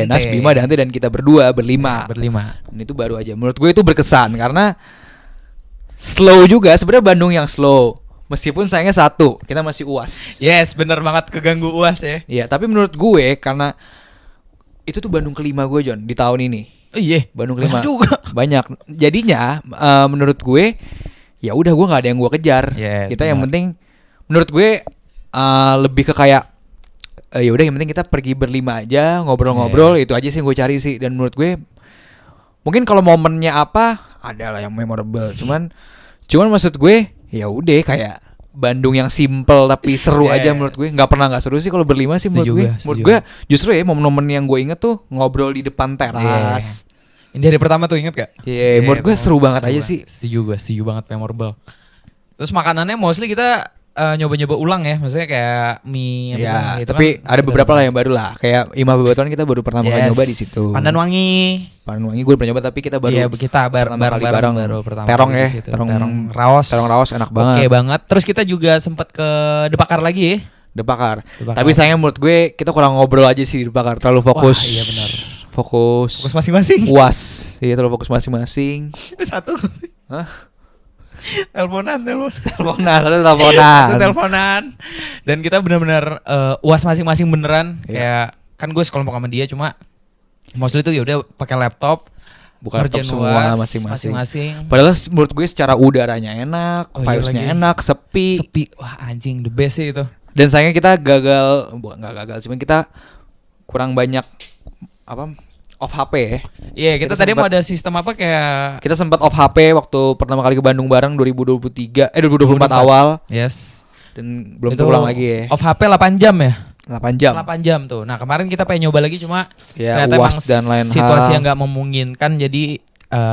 Denas, Bima, Dante dan kita berdua berlima. Berlima. Dan itu baru aja. Menurut gue itu berkesan karena slow juga. Sebenarnya Bandung yang slow. Meskipun sayangnya satu, kita masih UAS. Yes, bener banget keganggu UAS ya. Iya, tapi menurut gue karena itu tuh Bandung kelima gue John di tahun ini. Oh iya, Bandung kelima. banyak juga. Banyak. Jadinya menurut gue ya udah gue nggak ada yang gue kejar. Yes, Kita yang benar. penting menurut gue lebih ke kayak ya udah yang penting kita pergi berlima aja ngobrol-ngobrol itu aja sih yang gue cari sih. Dan menurut gue mungkin kalau momennya apa ada lah yang memorable. Cuman maksud gue ya udah kayak Bandung yang simple tapi seru aja Yes. menurut gue. Nggak pernah nggak seru sih kalau berlima sih Setuju menurut gue. gue, Menurut setuju. gue justru ya momen-momen yang gue inget tuh ngobrol di depan teras. Ini hari pertama tuh inget gak? Iya, menurut gue seru banget aja sih. Setuju banget memorable. Terus makanannya mostly kita nyoba-nyoba ulang ya, maksudnya kayak mie apa Ya, gitu tapi kan ada kita beberapa udah- lah yang baru lah. Kayak Imah Bebatuan kita baru pertama kali Yes. nyoba di situ. Pandan Wangi. Pandan Wangi gue pernah nyoba tapi kita baru Iya, kita pertama kali bareng. baru pertama Terong kali ya, di situ. terong Raos. Terong Raos enak banget. Oke banget. Terus kita juga sempat ke Depakar lagi ya. Depakar. Depakar. Tapi sayangnya menurut gue kita kurang ngobrol aja sih di Depakar. Terlalu fokus. Wah, iya benar. Fokus. Fokus masing-masing. UAS. Iya, terlalu fokus masing-masing. Satu. Hah? Teleponan. Teleponan, satu Satu teleponan. teleponan. Dan kita benar-benar UAS masing-masing beneran. Iya. Kayak kan gue sekelompok sama dia cuma mostly itu ya udah pakai laptop. Bukan laptop ngerjain semua UAS masing-masing. Padahal menurut gue secara udaranya enak, Oh, iya vibes-nya lagi. enak, sepi. Sepi. Wah anjing the best sih itu. Dan sayangnya kita gagal, bukan nggak gagal, cuman kita kurang banyak apa off HP ya. Iya kita Kita tadi sempat- mau ada sistem apa kayak Kita sempat off HP waktu pertama kali ke Bandung bareng 2023 2024 2024. awal yes. dan belum Itu terulang lagi ya. Off HP 8 jam ya. 8 jam. 8 jam tuh. Nah kemarin kita pengen nyoba lagi cuma Ya, ternyata UAS emang dan lain situasi hal. yang nggak memungkinkan jadi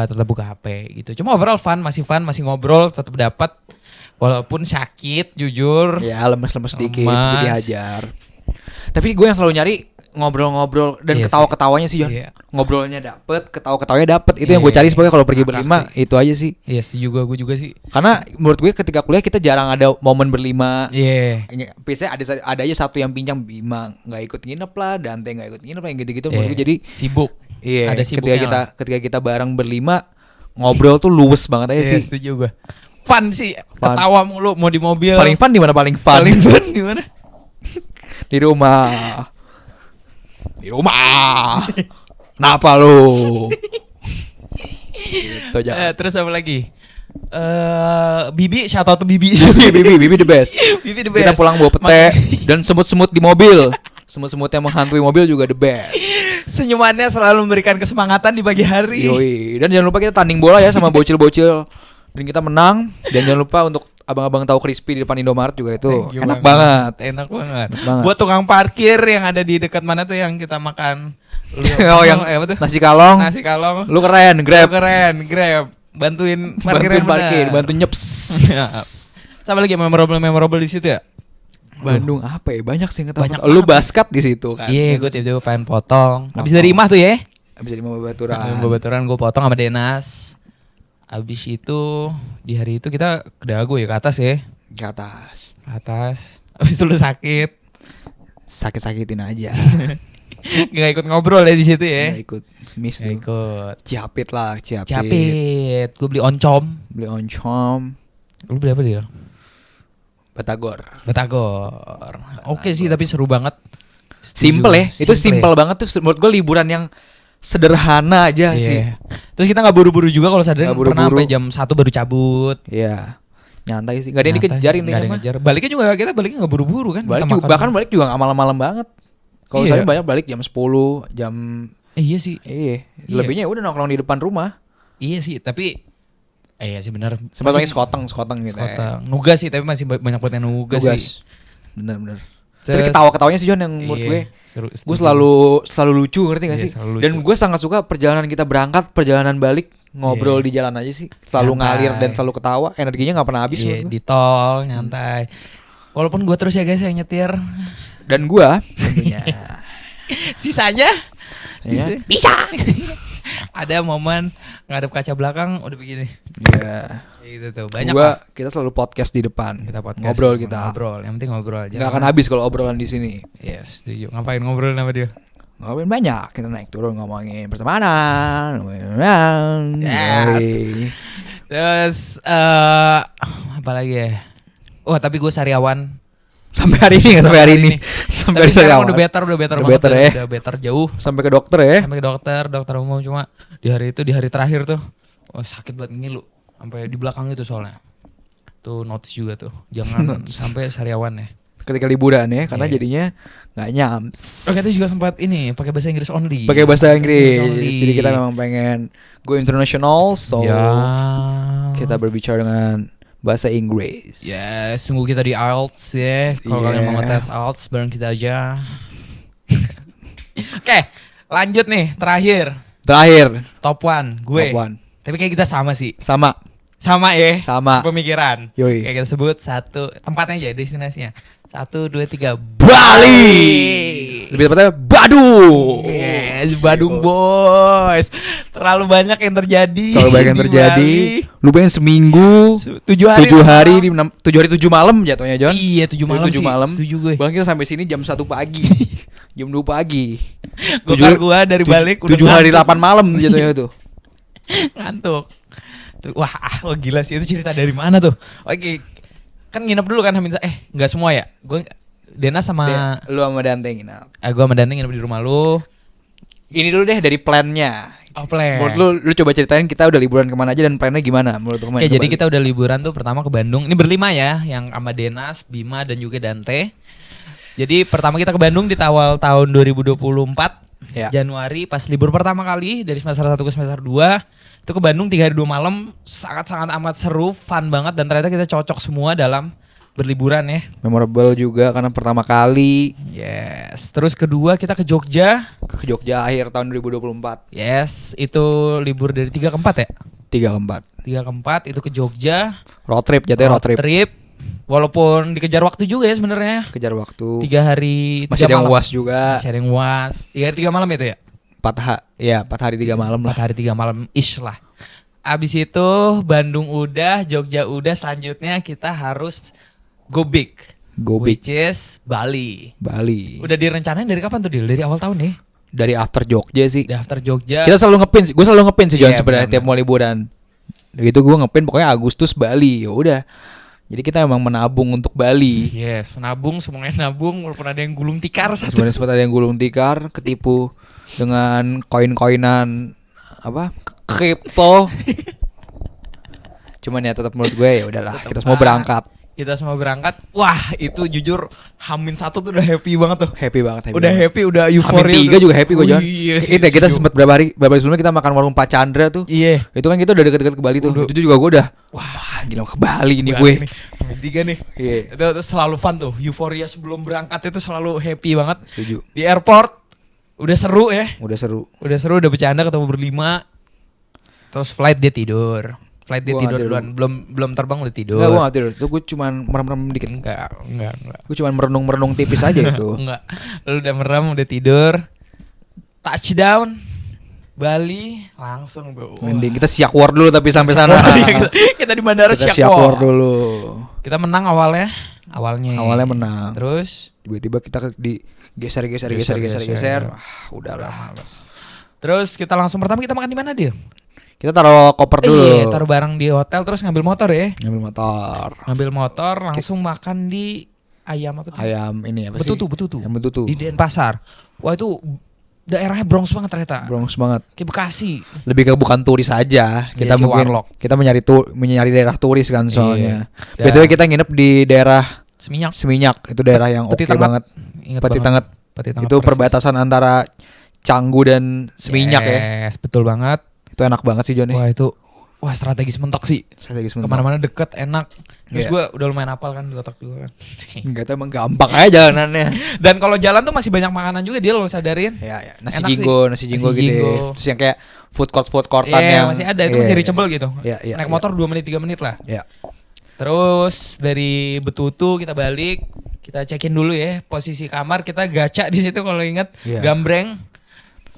tetap buka HP gitu. Cuma overall fun, masih ngobrol, tetap dapat walaupun sakit jujur. Ya lemes-lemes dikit Lemes. itu dihajar. Tapi gue yang selalu nyari ngobrol-ngobrol dan Iya ketawa-ketawanya sih Jon. Iya. Ngobrolnya dapet, ketawa-ketawanya dapet. Itu yang Iya, gue cari sebagai kalau pergi ngakak berlima sih. itu aja sih. Iya yes, gue juga sih. Karena menurut gue ketika kuliah kita jarang ada momen berlima. Iya. Biasanya ada aja satu yang pincang, Bima nggak ikut nginep lah, Dante nggak ikut nginep lah, yang gitu-gitu. Iya. Menurut gue jadi Sibuk. iya, Ada sibuknya lah. ketika kita bareng berlima ngobrol tuh luwes banget aja Iya sih. setuju gue. Fun sih, Fun. ketawa mulu mau di mobil. Paling fun di mana paling fun? Paling fun di mana? Di rumah. Di rumah. Kenapa lu? Gitu aja. Terus apa lagi? Bibi, shout out to Bibi. Bibi the best. Bibi the best. Kita pulang bawa pete dan semut-semut di mobil. Semut-semut yang menghantui mobil juga the best. Senyumannya selalu memberikan kesemangatan di pagi hari. Yoi. Dan jangan lupa kita tanding bola ya sama bocil-bocil. Dan kita menang. Dan jangan lupa untuk abang-abang tahu crispy di depan Indomaret juga itu Thank you enak banget. Enak banget. Enak banget. Buat tukang parkir yang ada di dekat mana tuh yang kita makan. Oh yang apa tuh? nasi kalong. Nasi kalong. Lu keren, Grab. Keren, Grab. Bantuin parkir Bantuin parkir, bantuin nyeps. Sama lagi memorable di situ ya? Bandung apa ya? Banyak sih yang Banyak ketawa. Lu banget basket di situ kan. Iya, gue tiba-tiba pengen potong. Habis Potong. dari Imah tuh ya. Habis dari Mama Baturan. Bebaturan gue potong sama Denas. Abis itu di hari itu kita ke Dago ya, ke atas ya. Ke atas. Ke atas. Abis itu lu sakit. Sakit-sakitin aja. Gak ikut ngobrol ya di situ ya. Nggak ikut miss Gak tuh. ikut. Ciapit lah, ciapit. Capit. Gue beli oncom. Beli oncom. Lu beli apa dia? Batagor. Batagor. Oke sih tapi seru banget. Simple ya. Itu simple ya. banget tuh. Menurut gue liburan yang sederhana aja Iya. sih. Terus kita gak buru-buru juga kalau sadar Nggak pernah buru-buru. sampai jam 1 baru cabut. Iya. Nyantai sih. Gak ada yang Nyantai, dikejar nggak ada intinya yang mah. ngejar. Baliknya juga kita baliknya gak buru-buru kan. Balik Kita juga, makan. bahkan balik juga gak malam-malam banget. Kalau Iya. saya banyak balik jam 10, jam Iya sih. iya. Iya. Lebihnya udah nongkrong di depan rumah. Iya sih tapi iya sih benar. Sempat Masih- pakai skoteng gitu. Skoteng. Nugas sih tapi masih banyak banget yang nugas sih. Tugas. Bener-bener. Tapi Terus- ketawa-ketawanya sih John yang menurut Iya, gue. seru, Gue setuju. selalu lucu, ngerti gak Iya, sih? selalu lucu. Dan gue sangat suka perjalanan kita berangkat, perjalanan balik ngobrol Iya. di jalan aja sih. Selalu Nyantai. ngalir dan selalu ketawa. Energinya nggak pernah habis. Iya, menurut gue. di tol nyantai. Walaupun gue terus ya guys yang nyetir. Dan gue tentunya. Sisanya Ya. bisa. Ada momen ngadep kaca belakang udah begini. Iya. Gitu tuh. Banyak Gua lah. kita selalu podcast di depan. Kita podcast. Ngobrol kita. Ngobrol. Yang penting ngobrol aja. Nggak akan habis kalau obrolan di sini. Yes, setuju. Ngapain ngobrol sama dia? Ngomongin banyak, kita naik turun ngomongin pertemanan, ngomongin Yes. yoi. Terus apa lagi ya? Oh, tapi gue sariawan. Sampai hari ini nggak sampai hari ini. Sampai Tapi sekarang hari udah better Udah banget. better ya. Udah better jauh. Sampai ke dokter ya. Sampai ke dokter umum cuma di hari terakhir tuh sakit banget ngilu sampai di belakang itu soalnya. Tuh notes juga tuh. Jangan sampai sariawan ya. Ketika liburan ya, karena Iya. jadinya nggak nyams. Oh, kita juga sempat ini pakai bahasa Inggris only. Pakai bahasa Inggris. only. Jadi kita memang pengen go international, so Ya. kita berbicara dengan bahasa Inggris. Yes, tunggu kita di IELTS ya. Kalau kalian mau Yeah. ngetes IELTS bareng kita aja. Oke, lanjut nih terakhir. Terakhir, Top 1 gue. top one. Tapi kayak kita sama sih. Sama. Sama ya. Sama. Pemikiran. Yoi. Kayak kita sebut satu tempatnya aja destinasinya. 1, 2, 3 Bali. Lebih tepatnya Badung. Yes, Badung boys. Terlalu banyak yang terjadi. Kalau banyak yang di terjadi, Bali. lu pengen seminggu, 7 hari. 7 hari, 7 hari 7 malam jatuhnya John. Iya, 7 malam 7 sih. malam. Setuju gue. Bang kita sampai sini jam 1 pagi. Jam 2 pagi. Gokar gua dari balik udah 7 hari ngantuk. 8 malam jatuhnya tuh. Ngantuk. Tuh, wah, gila sih itu cerita dari mana tuh? Oke. Kan nginep dulu kan enggak semua ya. Gue Dena sama Lu sama Dante nginap. gua sama Dante nginep di rumah lu. Ini dulu deh dari plannya. Oh, plan. Menurut lu coba ceritain kita udah liburan kemana aja dan plannya gimana menurut lu kemarin? Oke, jadi kita udah liburan tuh pertama ke Bandung. Ini berlima ya, yang sama Denas, Bima dan juga Dante. Jadi pertama kita ke Bandung di awal tahun 2024 Ya. Januari pas libur pertama kali dari semester 1 ke semester 2. Itu ke Bandung 3 hari 2 malam, sangat-sangat amat seru, fun banget dan ternyata kita cocok semua dalam berliburan ya. Memorable juga karena pertama kali Yes. Terus kedua kita ke Jogja. ke Jogja akhir tahun 2024. Yes, itu libur dari 3 ke 4 ya? 3 ke 4. 3 ke 4 itu ke Jogja. Road trip jatuhnya road trip. Walaupun dikejar waktu juga ya sebenarnya. Kejar waktu. 3 hari 3 Masih ada yang malam. UAS juga. Masih ada yang UAS. 3 hari 3 malam itu ya? 4 hari 3 malam 4 lah. hari 3 malam ish lah. Abis itu Bandung udah, Jogja udah, selanjutnya kita harus go big. Go big. Which is Bali. Bali. Udah direncanain dari kapan tuh Dil? Dari awal tahun nih? Dari after Jogja sih. Di after Jogja. Kita selalu ngepin sih. Gue selalu ngepin sih John Iya, sebenarnya benar-benar. tiap mau liburan. Gitu gue ngepin pokoknya Agustus Bali. Ya udah. Jadi kita emang menabung untuk Bali. Yes, menabung, semuanya nabung walaupun ada yang gulung tikar satu. Sebenarnya sempat ada yang gulung tikar, ketipu dengan koin-koinan apa? Kripto. Cuman ya tetap menurut gue ya udahlah, Tetep kita semua lah. berangkat. Kita semua berangkat. Wah, itu jujur Hamin 1 tuh udah happy banget tuh. Happy banget, happy. Udah banget. happy, udah Hamin euforia. 3 juga happy gue John. Iya sih. Kita setuju. sempat berapa hari sebelumnya kita makan warung Pak Chandra tuh. Iya. Itu kan kita udah deket-deket ke Bali tuh. Udah. Itu juga gue udah wah gila ke Bali nih gue. Hamin 3 nih. Iya. Itu selalu fun tuh. Euforia sebelum berangkat itu selalu happy banget. Setuju. Di airport udah seru ya. Udah seru. Udah seru, udah bercanda ketemu berlima. Terus flight dia tidur. Flight dia Gua tidur nggak duluan. Belum terbang udah tidur. Enggak, gue gak tidur. Itu gue cuman merem-merem dikit. Enggak. Gue cuman merenung-merenung tipis aja itu. Enggak. Lu udah merem, udah tidur. Touchdown. Bali langsung tuh. Mending kita siak war dulu tapi sampai sana. Kita di bandara Kita siap siak war war. dulu. Kita menang awalnya. Awalnya menang. Terus Tiba-tiba kita geser. Wah, udahlah. males. Terus kita langsung pertama kita makan di mana dia? Kita taruh koper dulu. Iya, taruh barang di hotel terus ngambil motor ya. Ngambil motor. Langsung makan di ayam apa tuh? Ayam ini apa sih? Betutu. Ayam betutu. Di Denpasar. Wah itu daerahnya Bronx banget ternyata. Bronx banget. Kayak Bekasi. Lebih ke bukan turis aja. Kita Iya sih, mungkin warlock. kita mencari daerah turis kan soalnya. Iya. BTW kita nginep di daerah Seminyak. Seminyak. Itu daerah yang oke Peti Tengah. banget. Ingat Peti banget. Tengah. Peti Tengah Itu persis. perbatasan antara Canggu dan Seminyak ya. Yes, betul banget. Itu enak banget sih Jon. Wah strategis mentok sih. Strategis mentok. Kemana-mana deket, enak. Terus Iya. gue udah lumayan hafal kan di otak gue kan. Enggak tahu emang gampang aja jalanannya. Dan kalau jalan tuh masih banyak makanan juga dia lo sadarin. Ya, nasi Enak jinggo sih. gitu. Nasi Ya. jinggo. Terus yang kayak food courtan Iya yang masih ada, itu iya, masih iya. reachable gitu. Iya, Naik iya. motor 2 menit 3 menit lah. Ya. Terus dari Betutu kita balik, kita cekin dulu ya posisi kamar, kita gacha di situ kalau inget, Iya. gambreng.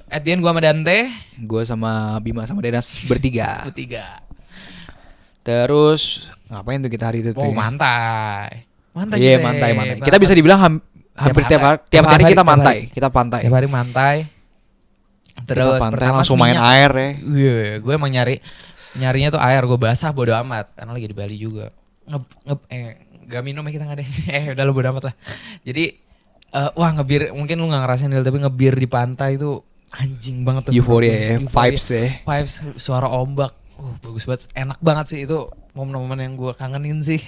At the end gua sama Dante Gue sama Bima sama Denas bertiga. bertiga. Terus ngapain tuh kita hari itu tuh? Oh ya? mantai. Mantai Iya, kita, mantai. Banget. Kita bisa dibilang hampir tiap hari kita Tiap hari, mantai. Kita pantai. Tiap hari mantai. Terus Kita pantai pertama langsung main Seminyak. air ya. Iya, gue emang nyarinya tuh air, gue basah bodo amat karena lagi di Bali juga. Gak minum ya kita nggak ada. Udah lo bodo amat lah. Jadi wah ngebir, mungkin lu nggak ngerasain Del, tapi ngebir di pantai itu anjing banget tuh. Euforia ya, Euforia. vibes ya. Vibes, suara ombak. Bagus banget, enak banget sih itu. Momen-momen yang gue kangenin sih.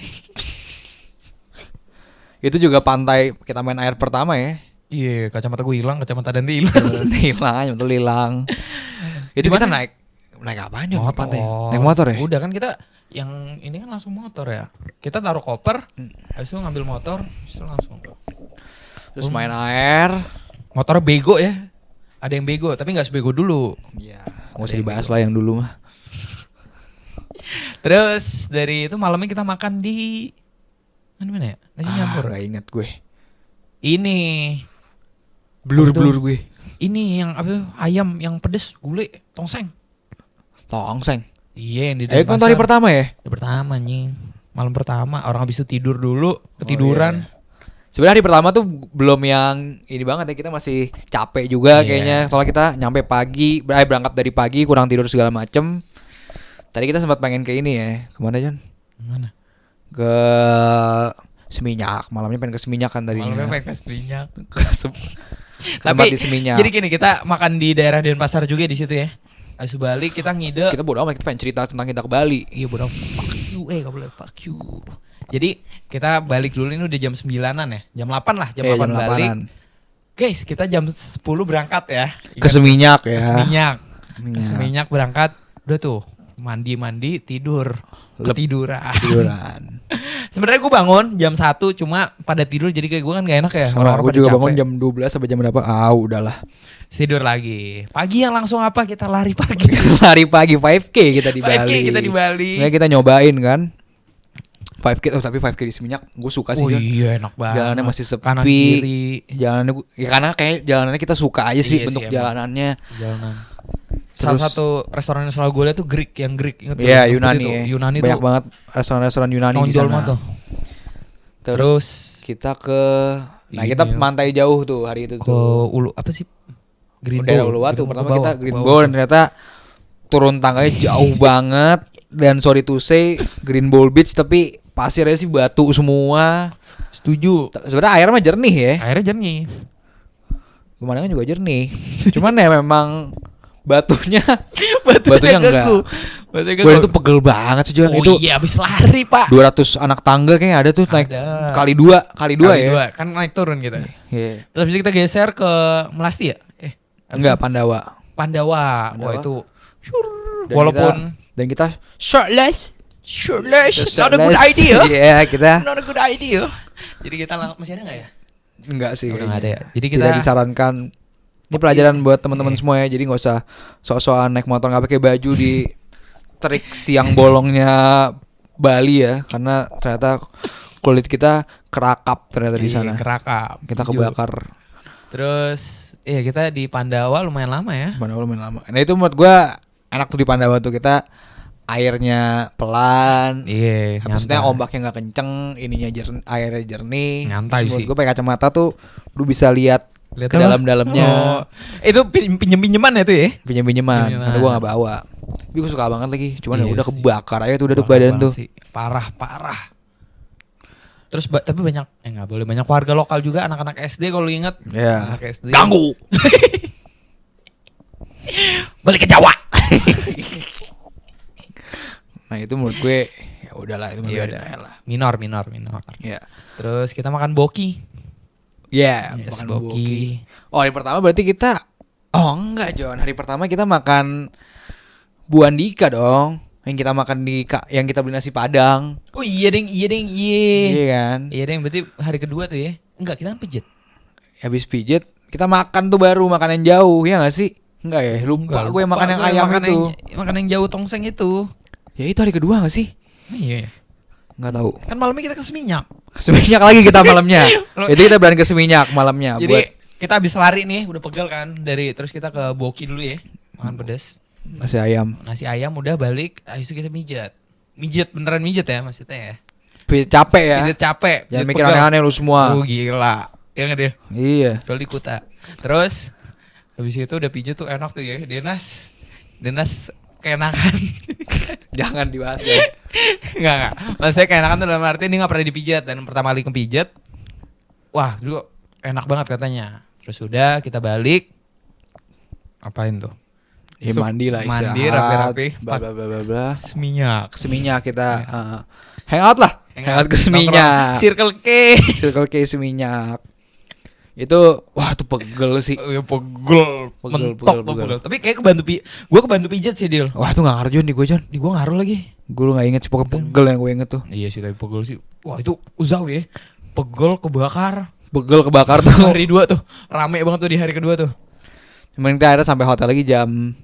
Itu juga pantai kita main air pertama ya. Iya, kacamata gue hilang, kacamata Dante hilang. Hilang, betul hilang. Itu kita Gimana? naik apaan Jon ke pantai? Naik motor ya? Udah kan kita yang ini kan langsung motor ya. Kita taruh koper, habis itu ngambil motor, habis itu langsung. Terus main air. Motornya bego ya. Ada yang bego, tapi nggak sebego dulu. Iya, nggak usah dibahas lah yang dulu mah. Terus dari itu malamnya kita makan di mana ya? Nasi nyampur. Gak inget gue. Ini Blur gue. ini yang apa? Ayam yang pedes, gulai, tongseng. Tongseng. Iya yang di Itu kan Denpasar. hari pertama ya? Hari pertama nying. Malam pertama orang habis itu tidur dulu, ketiduran. iya. Sebenarnya hari pertama tuh belum yang ini banget ya, kita masih capek juga Iya. kayaknya. Soalnya kita nyampe pagi, berangkat dari pagi, kurang tidur segala macem. Tadi kita sempat pengen ke ini ya, kemana Jon? Mana? Ke Seminyak, malamnya pengen ke Seminyak kan tadinya. Malamnya pengen kasih minyak. Tempat di Seminyak. Jadi gini, kita makan di daerah Denpasar juga di situ ya. Habis balik kita ngide. Kita bodo amat, kita pengen cerita tentang kita ke Bali. Iya bodoh, fuck you, gak boleh fuck you. Jadi kita balik dulu, ini udah jam 9-an ya. Jam 8 lah, jam 8 Jam balik. 8-an. Guys, kita jam 10 berangkat ya. Ke Seminyak Ke ya. Seminyak. Ke Seminyak. Seminyak berangkat. Udah tuh, mandi, tidur. Ketiduran. Tiduran. Sebenarnya gue bangun jam 1 cuma pada tidur jadi kayak gue kan gak enak ya. Orang Orang-orang gue pada juga capek. bangun jam 12 sampai jam berapa? Udahlah. Tidur lagi. Pagi yang langsung apa? Kita lari pagi. Lari pagi 5K kita di 5K Bali. kita di Bali. Nah, kita nyobain kan. 5K, tapi 5K di Seminyak gue suka sih. Oh Jon. iya enak banget. Jalannya masih sepi. Kanan kiri. Jalanannya ya karena kayak jalanannya kita suka aja sih Iya bentuk sih, emang. jalanannya. Jalanan. Salah Terus- satu restoran yang selalu gue lihat tuh Greek, yang Greek inget tuh, Iya, yang Yunani. putih tuh. Ya. Yunani banyak tuh banget restoran-restoran Yunani di nonjol sana. banget tuh. Terus Terus kita ke Ini kita ya. pantai jauh tuh hari itu ke tuh. Ulu apa sih? Green Daerah Bowl. Uluwatu. Green Pertama Bowl kita ke Green bawah. Bowl dan ternyata turun tangganya jauh banget dan sorry to say Green Bowl Beach tapi pasirnya sih batu semua. Setuju. Sebenarnya air mah jernih ya. Akhirnya jernih. Pemandangan juga jernih. Cuman ya memang batunya Batunya enggak. ganggu. Batunya Gue ganggu. itu pegel banget sih Jon. Oh Itu iya abis lari pak. 200 anak tangga kayaknya ada tuh naik Ada. kali dua ya. Dua. Kan naik turun kita. Iya. Terus habis itu kita geser ke Melasti ya? Enggak, Pandawa. Pandawa. Pandawa. Wah itu syur. Dan Walaupun dan kita shirtless. shirtless, not a good idea. Iya, kita Not a good idea. Jadi kita masih ada nggak ya? enggak sih. Udah kayaknya. nggak ada ya. Jadi kita Tidak disarankan. Ini pelajaran buat teman-teman semua ya. Jadi nggak usah sok-sokan naik motor nggak pakai baju di trik siang bolongnya Bali ya, karena ternyata kulit kita kerakap ternyata di sana. Kerakap. Kita Jujur. kebakar. Terus Iya, kita di Pandawa lumayan lama ya. Pandawa lumayan lama. Nah itu menurut gua enak tuh di Pandawa tuh, kita airnya pelan. Iya, Maksudnya nyantai. ombaknya nggak kenceng, ininya airnya jernih. Nyantai Terus sih. menurut gue pakai kacamata tuh lu bisa lihat Lihat ke apa? dalam-dalamnya. Oh, itu pinjem-pinjeman ya tuh ya? Pinjam-pinjaman, Pinjaman. karena gue nggak bawa. Tapi gue suka banget lagi. Cuman ya Iya udah sih. kebakar aja tuh udah Parah badan banget tuh. sih. Parah. Terus tapi banyak nggak boleh, banyak warga lokal juga, anak-anak SD kalau lu inget. Ya. Anak SD. Ganggu. Balik ke Jawa. Nah itu menurut gue ya udahlah itu Iya biarin udah. aja lah. Minor. Ya. Terus kita makan boki. Ya, Yes, makan boki. boki. Oh, hari pertama berarti kita enggak, Jon. Hari pertama kita makan Bu Andika dong. Yang kita makan yang kita beli nasi Padang. Oh iya deng. Iya kan? Iya deng, berarti hari kedua tuh ya. Enggak, kita kan pijet. Habis pijet, kita makan tuh baru makanan jauh, ya enggak sih? Enggak ya? Lupa gue makan yang ayam itu. Makan yang jauh tongseng itu. Ya itu hari kedua enggak sih? Iya. Enggak tahu. Kan malamnya kita ke Seminyak. Seminyak lagi kita malamnya. Jadi kita berani ke Seminyak malamnya. Jadi kita habis lari nih, udah pegel kan. Terus kita ke Boki dulu ya. Makan pedas. Nasi ayam. Nasi ayam udah balik, habis itu kita mijat. Beneran mijat ya maksudnya ya. Capek ya. Mijat capek. Jangan mijat mikir pegel. aneh-aneh lu semua. Oh gila. Ya nggak deh. Iya. Kalau di Kuta. Terus habis itu udah pijat tuh enak tuh ya. Denas keenakan. Jangan dibahas ya. Enggak. Maksudnya keenakan tuh dalam arti ini gak pernah dipijat. Dan pertama kali kepijat, wah dulu enak banget katanya. Terus udah kita balik. Apain tuh? Ya mandi lah, istirahat. Mandi rapi-rapi. Bla bla bla bla bla. Seminyak. Ke Seminyak kita hangout lah. Hangout ke Seminyak. Circle K. Circle K Seminyak. Itu wah tuh pegel sih. Oh, ya pegel. Mentok tuh pegel. pegel. Tapi kayak gue kebantu pijat sih Dil. Wah tuh gak ngaruh Jon di gue Jon. Di gue ngaruh lagi. Gue gak inget sih pokoknya pegel yang gue inget tuh. Iya sih tapi pegel sih. Wah itu uzau ya. Pegel kebakar. Pegel kebakar tuh. Hari 2 tuh. Rame banget tuh di hari kedua tuh. Cuman kita akhirnya sampai hotel lagi jam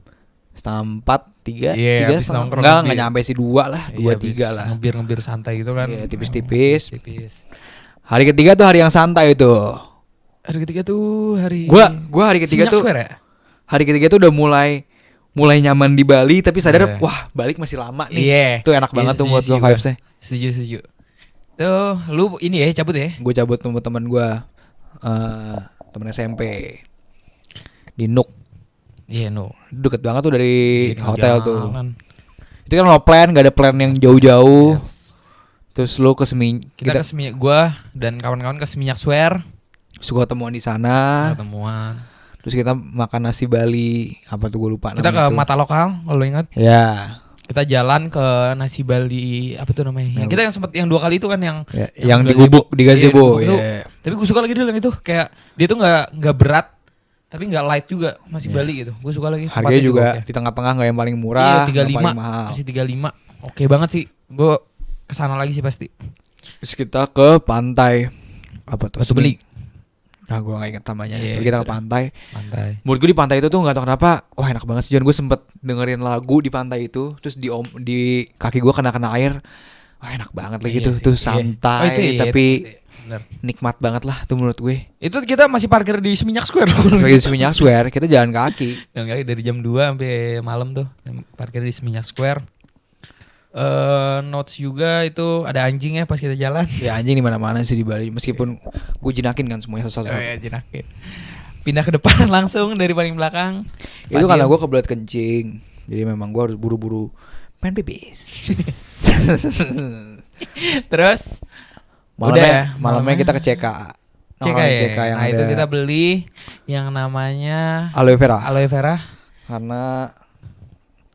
3:30, 3 Iya, habis 3 nongkrong enggak ngebir. nyampe sih 2 lah, 2-3 lah. Ngebir santai gitu kan. Iya, tipis-tipis. Tipis. Hari ketiga tuh hari yang santai itu. Hari ketiga tuh hari Gua hari ketiga Seminyak tuh Square ya? hari ketiga tuh udah mulai nyaman di Bali, tapi sadar Iya. wah balik masih lama nih. Iya. Itu enak banget tuh buat setuju gua vibes-nya. Setuju. Tuh, lu ini ya cabut ya? Gue cabut sama teman gue, temen SMP di Nuk. Iya, no. Deket banget tuh dari Di hotel tuh. jalan. Itu kan lo plan, gak ada plan yang jauh-jauh. Yes. Terus lo ke Seminyak, Kita ke Seminyak, gua dan kawan-kawan ke Seminyak Square. suka ketemuan di sana. Ketemuan. Terus kita makan nasi Bali, apa tuh gue lupa Kita ke namanya tuh. Mata Lokal, kalau lu ingat. Ya, Kita jalan ke nasi Bali, apa tuh namanya? Yang kita yang sempat yang 2 kali itu kan yang yang di gazebo. gubuk, di Iya, gazebo. di gubuk itu. Ya. Tapi gue suka lagi dulu yang itu, kayak dia tuh nggak berat, tapi nggak light juga, masih Iya. Bali gitu. Gue suka lagi. Harganya tempatnya juga oke. di tengah-tengah, nggak yang paling Iya, murah, nggak 35, paling mahal. masih 35. Oke banget sih. Gue kesana lagi sih pasti. Terus kita ke pantai, apa tuh? Batu Beli. Nah, gue nggak inget namanya. Iya, Tapi kita ke gitu. pantai. Pantai. Menurut gue di pantai itu tuh nggak tahu kenapa, wah enak banget sih Jon. Gue sempet dengerin lagu di pantai itu, terus di kaki gue kena air, wah enak banget lagi Iya tuh, sih, tuh iya. santai, Oh, itu iya, tapi itu iya. Bener. nikmat banget lah tuh menurut gue. Itu kita masih parkir di Seminyak Square. Sebagai Seminyak Square, kita jalan kaki. Dan kali dari jam 2 sampai malam tuh parkir di Seminyak Square. Notes juga itu ada anjingnya pas kita jalan. Ya anjing di mana-mana sih di Bali, meskipun gue jinakin kan semuanya satu-satu. Oh ya jinakin. Pindah ke depan langsung dari paling belakang. Itu karena gue kebelet kencing, jadi memang gue harus buru-buru main pipis. Terus malamnya kita ke CK. CK Nongkrong di ya. CK yang Nah itu ada kita beli yang namanya aloe vera. aloe vera. Karena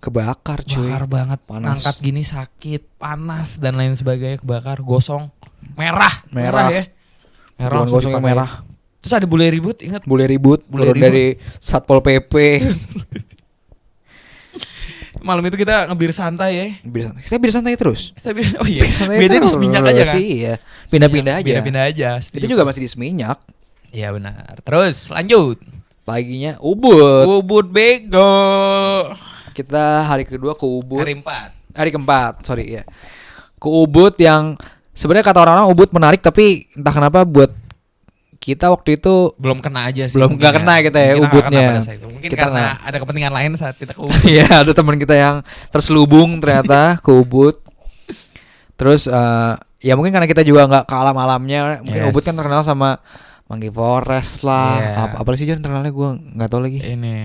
kebakar cuy. Bakar banget, Panas. angkat gini sakit, panas dan lain sebagainya, kebakar, gosong, merah ya. Bukan langsung gosong yang dipakai. merah. Terus ada bule ribut, ingat? Boleh ribut, Boleh turun ribut. dari Satpol PP. Malam itu kita ngebir santai ya. Kita bir santai terus. Kita bir, oh iya, Santai beda di terus. Seminyak aja kan? Iya. Pindah-pindah aja. Pindah-pindah aja. Kita juga masih di Seminyak. Iya benar. Terus lanjut. Paginya Ubud. Ubud bego. Kita hari kedua ke Ubud. Hari 4. Hari keempat, sorry ya. Ke Ubud yang sebenarnya kata orang-orang Ubud menarik, tapi entah kenapa buat Kita waktu itu Belum kena aja sih. Belum, mungkin nggak kena kita ya, Mungkin nggak Ubudnya. kena pada saat itu. Mungkin Kita karena nggak. ada kepentingan lain saat kita ke Ubud. Iya, ada teman kita yang terselubung ternyata ke Ubud. Terus ya mungkin karena kita juga nggak ke alam-alamnya. Mungkin Yes. Ubud kan terkenal sama Mangi Forest lah. Iya. Apa sih John terkenalnya, gue nggak tahu lagi. Ini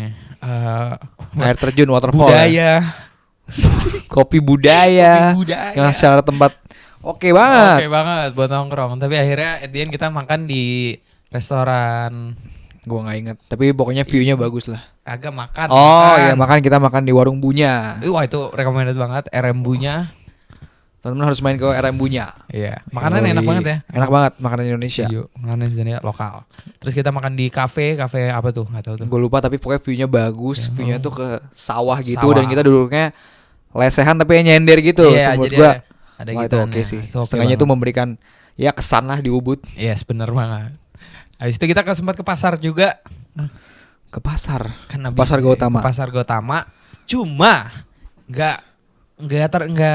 Air terjun, waterfall. Ya. budaya. Kopi budaya. Kopi budaya. Yang secara tempat oke banget. Oke banget buat nongkrong. Tapi akhirnya at the end kita makan di restoran. Gue nggak inget. Tapi pokoknya view-nya bagus lah. Agak makan. Oh iya, kita makan di warung Bunya. Wah itu recommended banget. RMB-nya. Teman-teman harus main ke RM Bunya. Iya. Makanan enak banget ya. Enak banget makanan Indonesia. Setuju. Makanan Indonesia lokal. Terus kita makan di kafe apa tuh? Nggak tahu tuh. Gue lupa tapi pokoknya view-nya bagus. Ya, View-nya tuh ke sawah gitu Sawah. dan kita duduknya lesehan tapi nyender gitu. Iya, Itu menurut jadi gua, ada wah, itu gituannya. oke sih. Itu oke Setengahnya itu banget. memberikan ya kesan lah di Ubud. Yes, bener banget. Habis itu kita sempat ke pasar juga. Ke pasar. Kan habis Pasar Gautama. ke Pasar Gautama. Cuma nggak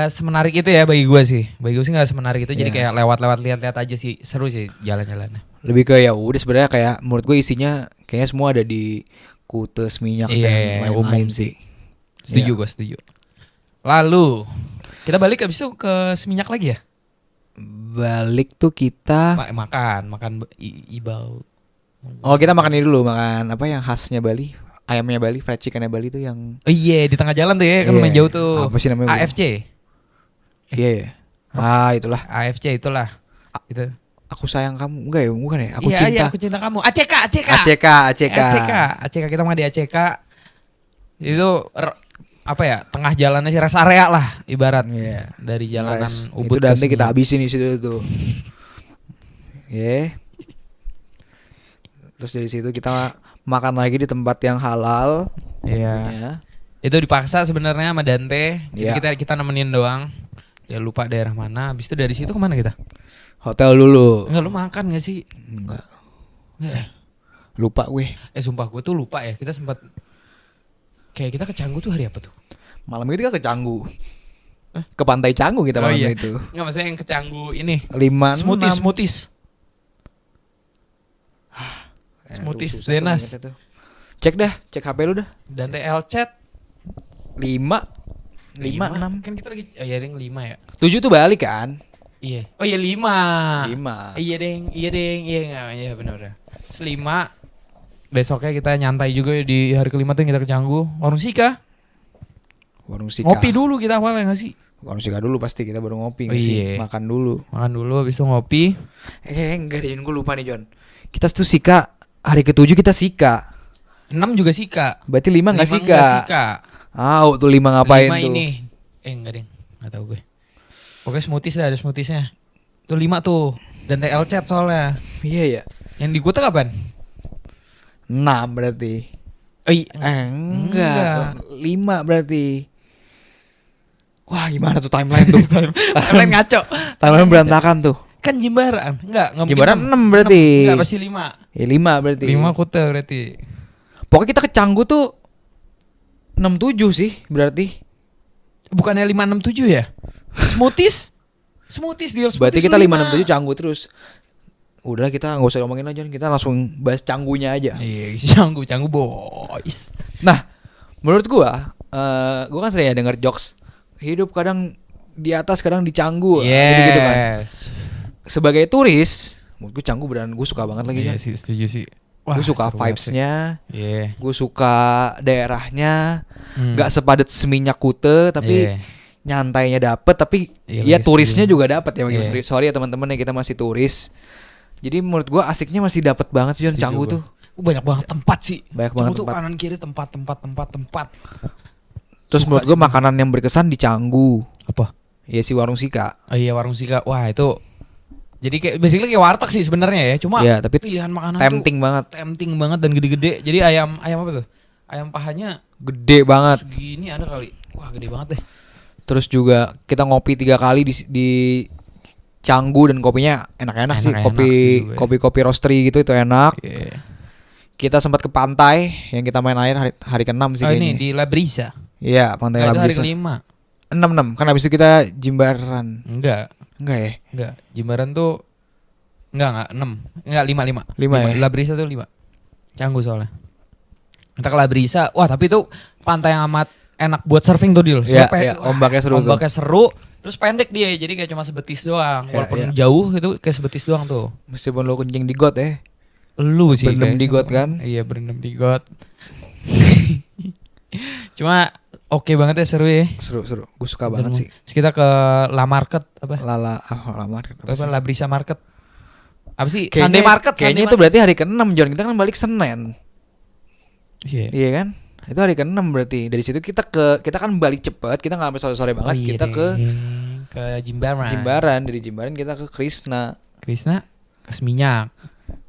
semenarik itu ya bagi gue sih. Bagi gue sih nggak semenarik itu. Jadi Iya. kayak lewat-lewat lihat-lihat aja sih. Seru sih jalan-jalannya. Lebih ke ya udah sebenarnya kayak menurut gue isinya kayaknya semua ada di Kutes, minyak Iya, dan lain-lain umum sih. Setuju Iya. gue setuju. Lalu kita balik habis itu ke Seminyak lagi ya? Balik tuh kita Makan ibau. Oh, kita makan ini dulu, makan apa yang khasnya Bali? Ayamnya Bali, fried chickennya Bali tuh yang Oh iya di tengah jalan tuh ya kan Iya. lumayan jauh tuh. Apa sih namanya? AFC. Iya ya. Ah, itulah. AFC itulah. Itu. Aku sayang kamu. Enggak ya, bukan ya? Aku Iya, cinta. iya, aku cinta kamu. ACK. ACK kita makan di ACK. Itu apa ya? Tengah jalannya sih rest area lah ibarat. Iya. Dari jalanan Nice. Ubud Itu nanti ke kita Seminyak. habisin di situ tuh. Ye. Terus dari situ kita makan lagi di tempat yang halal. Iya. Ya. Itu dipaksa sebenarnya sama Dante. Jadi Iya. kita nemenin doang. Dia lupa daerah mana. Habis itu dari situ kemana kita? Hotel dulu. Enggak, lu makan gak sih? Enggak. Enggak ya? Lupa gue. Sumpah gue tuh lupa ya. Kita sempat kayak kita ke Canggu tuh hari apa tuh? Malam itu kita ke Canggu. Ke Pantai Canggu kita malam itu. Enggak, maksudnya yang ke Canggu ini. 5 Smoothies. Smoothies Denas. Cek dah, cek HP lu dah. Dante L chat 5 6 kan kita lagi oh iya deng 5 ya. 7 tuh balik kan? Iya. Oh iya 5. 5. Iya deng. Iya benar. 5 besoknya kita nyantai juga di hari kelima tuh yang kita ke Canggu. Warung Sika. Warung Sika. Ngopi dulu kita awalnya gak sih? Warung Sika dulu pasti kita baru ngopi Oh, nggak sih? iya. Makan dulu. Makan dulu habis itu ngopi. Enggak deh, gue lupa nih John. Kita tuh Sika hari ke-7 kita Sika. 6 juga Sika. Berarti 5 enggak 5 Sika. nggak Sika. Tuh 5 ngapain 5 tuh? ini. Enggak deng. Enggak tahu gue. Pokoknya smoothies lah, ada smoothiesnya. Tuh 5 tuh. Dan TL chat soalnya. Iya ya. Yang di Kuta kapan? 6 berarti. Oh, iya. Enggak. 5 berarti. Wah, gimana tuh timeline tuh? Kalian ngaco. Timeline berantakan tuh. Kan Jimbaran. Enggak mungkin Jimbaran 6. 6 berarti. Enggak pasti 5. Ya 5 berarti. 5 Kuta berarti. Pokoknya kita ke Canggu tuh 67 sih berarti. Bukannya 567 ya? Smoothies? Smoothies deal Berarti smoothies kita lu 567 Canggu terus. Udah kita nggak usah ngomongin aja, kita langsung bahas Canggunya aja. Iya, Canggu boys. Nah, menurut gua kan sering ya denger jokes hidup kadang di atas kadang di Canggu gitu-gitu kan. Sebagai turis, menurut gua Canggu beneran gua suka banget lagi Iya kan. sih, setuju sih. Gue suka seru banget sih. vibes-nya, Iya. gue suka daerahnya, Hmm. nggak sepadat Seminyak Kute tapi Iya. nyantainya dapet, tapi Iya, ya lagi turisnya setuju. juga dapet ya. Iya. Sorry ya teman-teman ya, kita masih turis. Jadi menurut gua asiknya masih dapet banget sih John, Setuju Canggu gua. tuh. Banyak banget tempat sih. Banyak Canggu banget tuh tempat. kanan kiri tempat. Terus Suka menurut sih gua makanan yang berkesan di Canggu. Apa? Ya si Warung Sika. Oh iya Warung Sika. Wah, itu jadi kayak basically kayak warteg sih sebenarnya ya. Cuma Ya, tapi pilihan makanan tempting banget. tuh tempting banget dan gede-gede. Jadi ayam apa tuh? Ayam pahanya Gede banget. segini ada kali. Wah, gede banget deh. Terus juga kita ngopi 3 kali di Canggu dan kopinya enak-enak sih. Enak-enak sih gue. Kopi roastery gitu itu enak. Iya. Kita sempat ke pantai yang kita main air hari ke-6 sih Oh ini kayaknya. di La Brisa. Iya, Pantai Nggak, itu hari Labrisa. kelima. 6 kan habis itu kita Jimbaran. Enggak. Enggak ya? Enggak. Jimbaran tuh Enggak 6. Enggak 5. 5 ya? Labrisa tuh 5. Canggu soalnya. Kita ke Labrisa. Wah, tapi itu pantai yang amat enak buat surfing tuh, Dil. Iya, iya, ombaknya seru tuh. Ombaknya seru. Terus pendek dia, jadi kayak cuma sebetis doang. Iya, Walaupun iya. jauh itu kayak sebetis doang tuh. Meskipun lo kencing di got ya. Lu sih Berendam kayak di got semua. kan? Iya, berendam di got. Cuma oke banget ya, seru ya. Seru. Gue suka banget sih. Terus kita ke La Market apa? Lama. Apa Labrisa Market? Apa sih? Kayaknya- Sunday Market. Kayaknya Sunday itu berarti hari ke-6 John. Kita kan balik Senin. Iya. Iya kan? Itu hari ke-6 berarti. Dari situ kita kan balik cepet. Kita nggak sampai sore-sore banget. Oh, iya Kita ke Jimbaran. Jimbaran. Dari Jimbaran kita ke Krishna. Krishna ke Seminyak.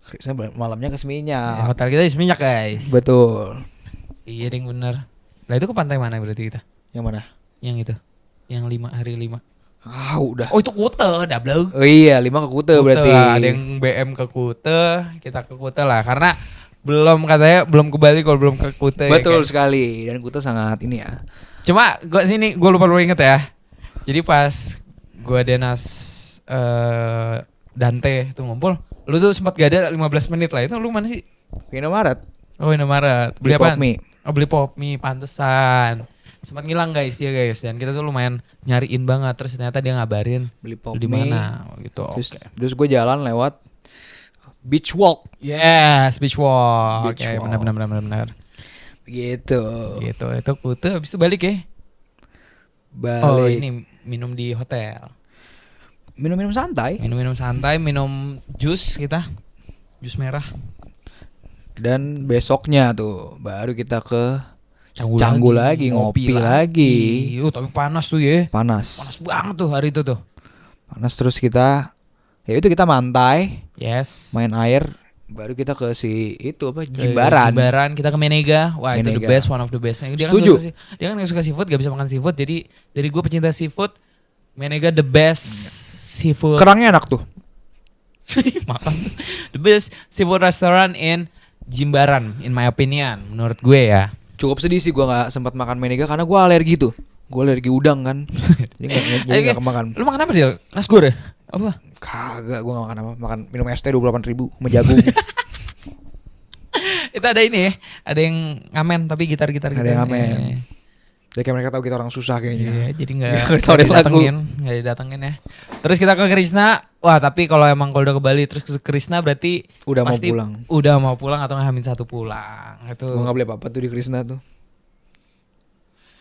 Krishna malamnya ke Ya, Seminyak. hotel kita di Seminyak, guys. Betul. Iya, ding bener. Lah itu ke pantai mana berarti kita? Yang mana? Yang itu. Yang 5 hari 5. Udah. Oh, itu Kute, double. Oh iya, 5 ke Kute berarti. Ada yang BM ke Kute, kita ke Kute lah karena belum ke Bali kalau belum ke Kute. Betul ya, guys. sekali. Dan Kute sangat ini ya. Cuma gue lupa inget ya. Jadi pas gue Denas Dante tuh ngumpul, lu tuh sempat gak ada 15 menit lah. Itu lu mana sih? Ke Indomaret. Oh, Indomaret. Beli Pop apa? mie. Oh, beli pop mie, pantesan. Sempat ngilang guys dia guys, dan kita tuh lumayan nyariin banget. Terus ternyata dia ngabarin Beli pop di mie. mana gitu. Terus gue jalan lewat Beach Walk. Yes, beach walk. Beach Oke, walk. benar. Gitu. Gitu, itu Kute habis itu balik ya. Balik. Oh, ini minum di hotel. Minum-minum santai. Minum santai, minum jus kita. Jus merah. Dan besoknya tuh baru kita ke Canggu Canggu lagi, ngopi lagi. Tapi panas tuh ya. Panas Panas. banget tuh hari itu tuh. Panas terus kita ya itu kita mantai, Yes. main air, baru kita ke si itu apa Ke Jimbaran. Jimbaran, kita ke Menega. Wah, itu the Menega. best, one of the best. Dia Setuju. Dia kan gak suka seafood, gak bisa makan seafood. Jadi dari gue pecinta seafood, Menega the best seafood. Kerangnya enak tuh. Makan. The best seafood restaurant in Jimbaran, in my opinion, menurut gue ya. Cukup sedih sih gua nggak sempat makan Menega karena gua alergi tuh. Gua alergi udang kan. Jadi nggak kemakan. Lu makan apa dia? Nasgor ya? Apa? Kagak, gua nggak makan apa. Makan minum es teh 28.000 sama jagung. Itu ada ini ya, ada yang ngamen tapi gitar-gitar Ada yang ngamen. Jadi kayak mereka tahu kita orang susah Iya, kayaknya. jadi Nggak nggak ditawarin lagu. didatengin ya. Terus kita ke Krishna. Wah, tapi kalau emang kalau udah ke Bali terus ke Krishna berarti Udah mau pasti pulang. Udah mau pulang atau ngamin 1 pulang. Itu. Gua nggak beli apa-apa tuh di Krishna tuh.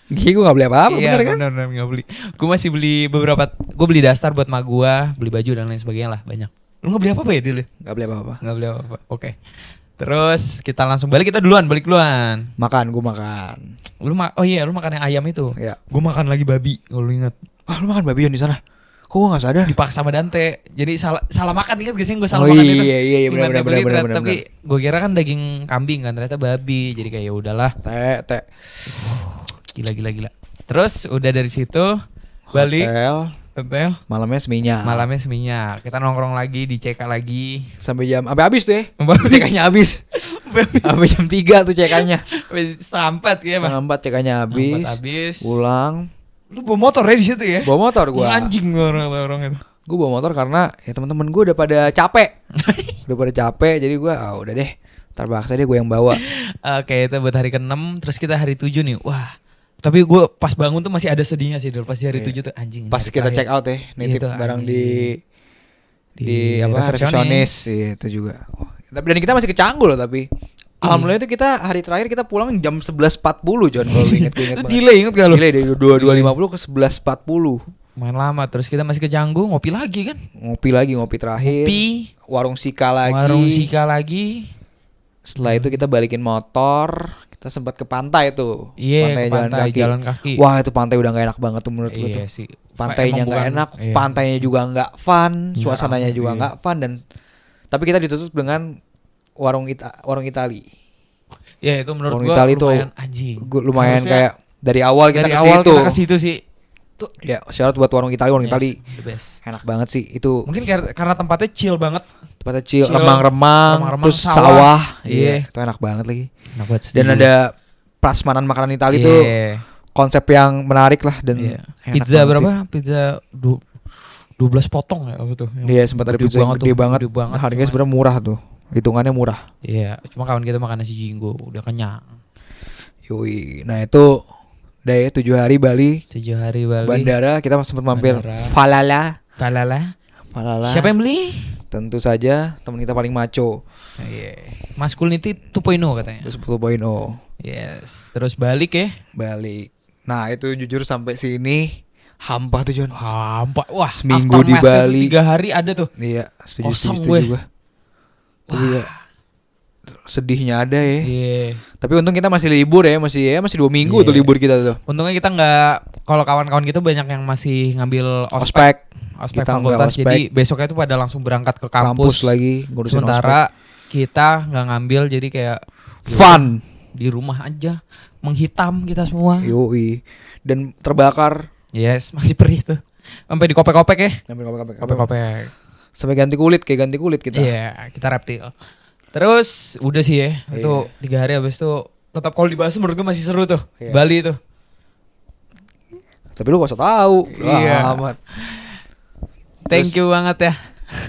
Gila, gue gak beli apa-apa, Iya, bener kan? bener nggak beli. Gue masih beli beberapa. Gue beli dasar buat mak gua, beli baju dan lain sebagainya lah banyak. Lu nggak beli apa-apa ya Dil? Gak beli apa-apa. Nggak beli apa-apa. Oke. Terus kita langsung balik, kita balik duluan. Makan, gue makan. Oh iya, lu makan yang ayam itu. Ya. Gue makan lagi babi, kalau lu ingat. Lu makan babi di sana? Kok gue gak sadar? Dipaksa sama Dante. Jadi salah makan, ingat gak sih gue salah Oh makan itu? iya, Ingat bener, beli, bener. tapi gue kira kan daging kambing kan, ternyata babi. Jadi kayak ya udahlah. Teh. Gila. Terus udah dari situ balik hotel. Malamnya Seminyak. Malamnya Seminyak. Kita nongkrong lagi di CK lagi. Sampai habis tuh ya. CK-nya habis. Sampai jam 3 tuh CK-nya. Sampai ya, Bang. Setengah 4 CK-nya habis. Habis. Pulang. Lu bawa motor ya di situ ya? Bawa motor gua. Anjing orang itu. Gue bawa motor karena ya teman-teman gue udah pada capek. Jadi gue udah deh. Ntar baksa deh gue yang bawa. Oke, itu buat hari ke-6. Terus kita hari 7 nih. Wah. Tapi gue pas bangun tuh masih ada sedihnya sih dulu. Pas di hari 7 tuh anjing. Pas kita check out ya, nitip Itu, barang anjing. di apa resepsionis itu juga. Oh, dan kita masih ke Canggu loh tapi. Alhamdulillah itu kita hari terakhir kita pulang jam 11.40 John kalau lu inget banget. Delay inget gak lu? Delay dari 22.50 ke 11.40. Main lama. Terus kita masih ke Canggu, ngopi lagi kan? Ngopi terakhir. Ngopi. Warung Sika lagi. Warung Sika lagi. Setelah itu kita balikin motor. Kita sempat ke pantai tuh. Iya, ke jalan pantai, kaki. jalan kaki. Wah itu pantai udah gak enak banget tuh menurut gue tuh. Iya sih. Pantainya Emang nggak bukan- enak, iya. pantainya juga nggak fun, Nggak, suasananya juga iya. nggak fun dan tapi kita ditutup dengan warung Itali. Ya itu menurut Warung gua Itali tuh lumayan anjing. Lumayan Harusnya kayak dari awal kita dari ke awal situ. kita ke situ sih. Tuh Ya, syarat buat warung Itali, yes, Itali the best. enak banget sih itu. Mungkin karena tempatnya chill banget. Tempatnya chill, Chill, remang-remang, remang-remang, terus sawah. sawah. Iya. Itu enak banget lagi. Enak banget. Dan ada prasmanan makanan Itali Iya. tuh konsep yang menarik lah dan enak Pizza banget berapa? sih. Pizza 12 potong ya apa tuh. Yang Dia sempat ada gede pizza yang gede tuh, banget. gede banget. Harganya Cuma- sebenarnya murah tuh. Hitungannya murah. Iya, cuma kawan kita makan nasi jinggo udah kenyang. Yoi. Nah itu udah ya 7 hari Bali. 7 hari Bali. Bandara kita sempat mampir Bandara. Falala. Falala. Siapa yang beli? Tentu saja teman kita paling maco. Iya. Masculinity 2.0 katanya. Terus 10.0 Yes. Terus balik ya. balik. Nah itu jujur sampai sini hampa tuh John. Hampa. Wah, Seminggu di aftermath-nya tuh Bali. 3 hari ada tuh. Iya, setuju Kosong setuju gue. gua. Tapi ya sedihnya ada ya. Iya. Tapi untung kita masih libur ya, masih 2 minggu Iya. tuh libur kita tuh. Untungnya kita nggak, kalau kawan-kawan kita banyak yang masih ngambil Ospek, ospek kita nggak fakultas, ospek. jadi besoknya itu pada langsung berangkat ke kampus kampus. lagi ngurusin Sementara kita nggak ngambil, jadi kayak ospek. Fun. di rumah aja menghitam kita semua. Yoi. Dan terbakar. Yes, masih perih tuh. Sampai dikopek-kopek ya. Kopek-kopek. Sampai ganti kulit kita. Iya, kita reptil. Terus udah sih ya, itu Iya. 3 hari habis itu tetap kalau dibahas menurut gue masih seru tuh. Iya. Bali itu. Tapi lu gak usah tahu. Iya. Amat. Thank you banget ya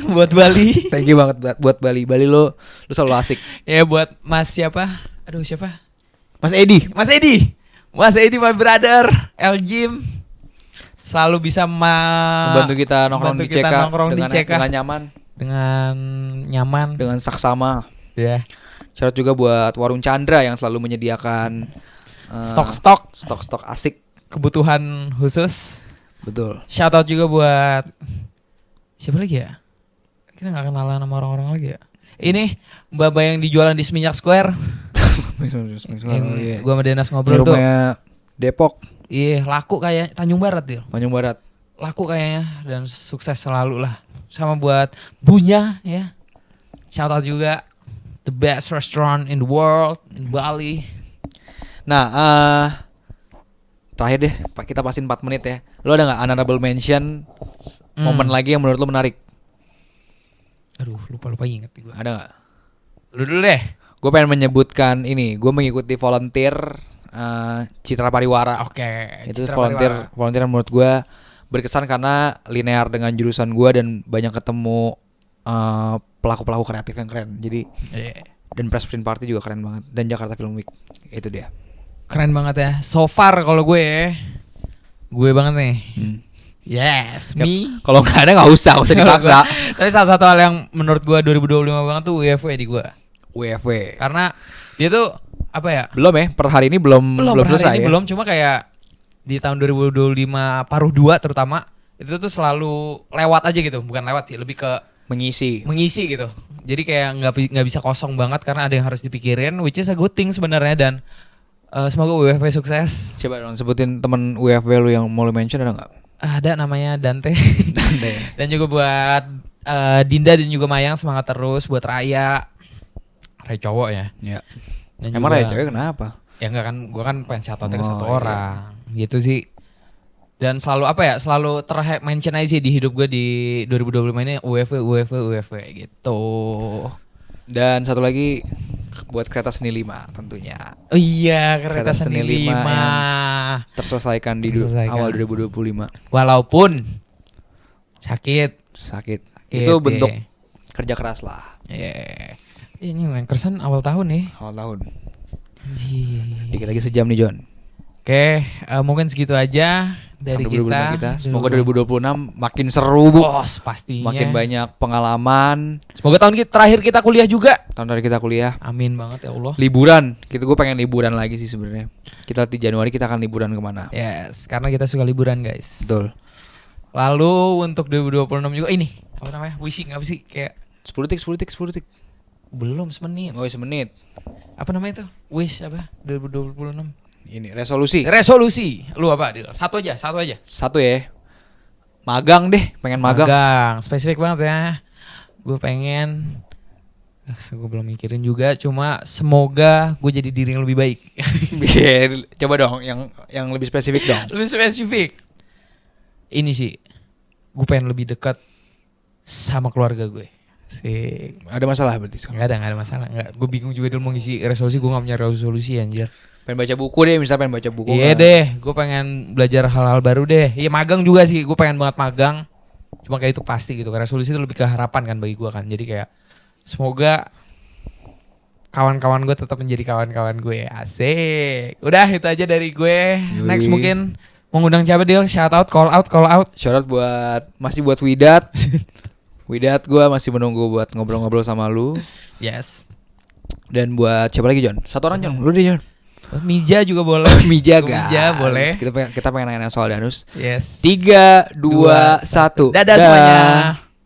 buat Bali. Thank you banget buat Bali. Bali lu selalu asik. Ya buat Mas siapa? Aduh siapa? Mas Edi. Mas Edi. Mas Edi my brother, El Jim. Selalu bisa Membantu kita nongkrong membantu di kita CK nongkrong di dengan CK. dengan nyaman, Dengan nyaman. dengan saksama. Ya. Syarat juga buat Warung Chandra yang selalu menyediakan stok asik. Kebutuhan khusus. Betul. Shout out juga buat siapa lagi ya? Kita nggak kenalan sama orang-orang lagi ya. Ini mbak-mbak yang dijualan di Seminyak Square. Yang gua sama Denas ngobrol tuh. Rumahnya Depok, Iya, laku kayak Tanjung Barat dia. Tanjung Barat. Laku kayaknya dan sukses selalu lah. Sama buat Bunya ya. Shout out juga, the best restaurant in the world in Bali. Nah, terakhir deh, kita pasin 4 menit ya. Lo ada nggak honorable mention momen lagi yang menurut lo menarik? Aduh, lupa inget gue. Ada nggak? Lu dulu deh. Gue pengen menyebutkan ini. Gue mengikuti volunteer Citra Pariwara. Oke. Itu Citra volunteer yang menurut gue berkesan karena linear dengan jurusan gue dan banyak ketemu pelaku-pelaku kreatif yang keren. Jadi Iya. dan press print party juga keren banget dan Jakarta Film Week itu dia. Keren banget ya. So far kalau gue banget nih. Yes, Ya, me. kalau nggak ada nggak usah dipaksa. Tapi salah satu hal yang menurut gue 2025 banget tuh WFW di gue. WFW. Karena dia tuh apa ya? Belum ya, per hari ini belum Per hari selesai ini ya. belum, cuma kayak di tahun 2025 paruh 2 terutama itu tuh selalu lewat aja gitu, bukan lewat sih, lebih ke mengisi gitu. Jadi kayak nggak bisa kosong banget karena ada yang harus dipikirin, which is a good thing sebenarnya. Dan semoga WFW sukses. Coba dong sebutin temen WFW lu yang mau lu mention ada nggak? Ada namanya Dante. Dante. Dan juga buat Dinda dan juga Mayang, semangat terus. Buat Raya cowok ya. Ya. Dan Emang juga- Raya cewek kenapa? Ya enggak kan, gue kan pengen shout-out ke Oh, satu iya. orang gitu sih. Dan selalu apa ya, selalu mention aja sih di hidup gue di 2025 ini UFW gitu. Dan satu lagi buat Kereta Seni 5 tentunya. Oh iya, Kereta Seni 5. Terselesaikan di Terselesaikan. awal 2025. Walaupun sakit. Sakit. Gitu Itu bentuk ya. kerja keras lah Yeah. Ini yang keresan awal tahun nih. awal tahun. Anjir. Dikit lagi sejam nih John. Oke, mungkin segitu aja dari Tahun 2025 kita. Semoga 2026 makin seru bu. Bos pastinya. Makin banyak pengalaman. Semoga tahun terakhir kita kuliah juga. Tahun dari kita kuliah. Amin banget ya Allah. Liburan. Gue pengen liburan lagi sih sebenarnya. Kita di Januari kita akan liburan kemana? Yes, karena kita suka liburan guys. Betul. Lalu untuk 2026 juga ini apa namanya? Wishing apa sih? Kayak 10 detik. belum semenit. Oh, semenit. Apa namanya itu? Wish apa? 2026. Ini resolusi. Resolusi. Lu apa? Dil? Satu aja. Satu ya. Magang deh, pengen magang. Spesifik banget ya. Gue pengen gue belum mikirin juga, cuma semoga gue jadi diri yang lebih baik. Coba dong yang lebih spesifik dong. Lebih spesifik. Ini sih, gue pengen lebih dekat sama keluarga gue. Sih. Ada masalah berarti sekarang. Nggak ada masalah. Gue bingung juga dulu mau ngisi resolusi, gue gak punya resolusi anjir. Pengen baca buku deh, misalnya pengen baca buku. Iya deh, gue pengen belajar hal-hal baru deh. Iya magang juga sih, gue pengen banget magang. Cuma kayak itu pasti gitu. Resolusi itu lebih ke harapan kan bagi gue kan. Jadi kayak semoga kawan-kawan gue tetap menjadi kawan-kawan gue. Asik. Udah itu aja dari gue. Next mungkin mengundang siapa Dil? Shout out, call out. Shout out buat Widat. Widat, gue masih menunggu buat ngobrol-ngobrol sama lu. Yes. Dan buat siapa lagi John? Satu orang John. Lu deh John. Mija juga boleh. Mija Mija boleh. Kita pengen nanya soal Danus. Yes. 3, 2, 1. Dadah semuanya.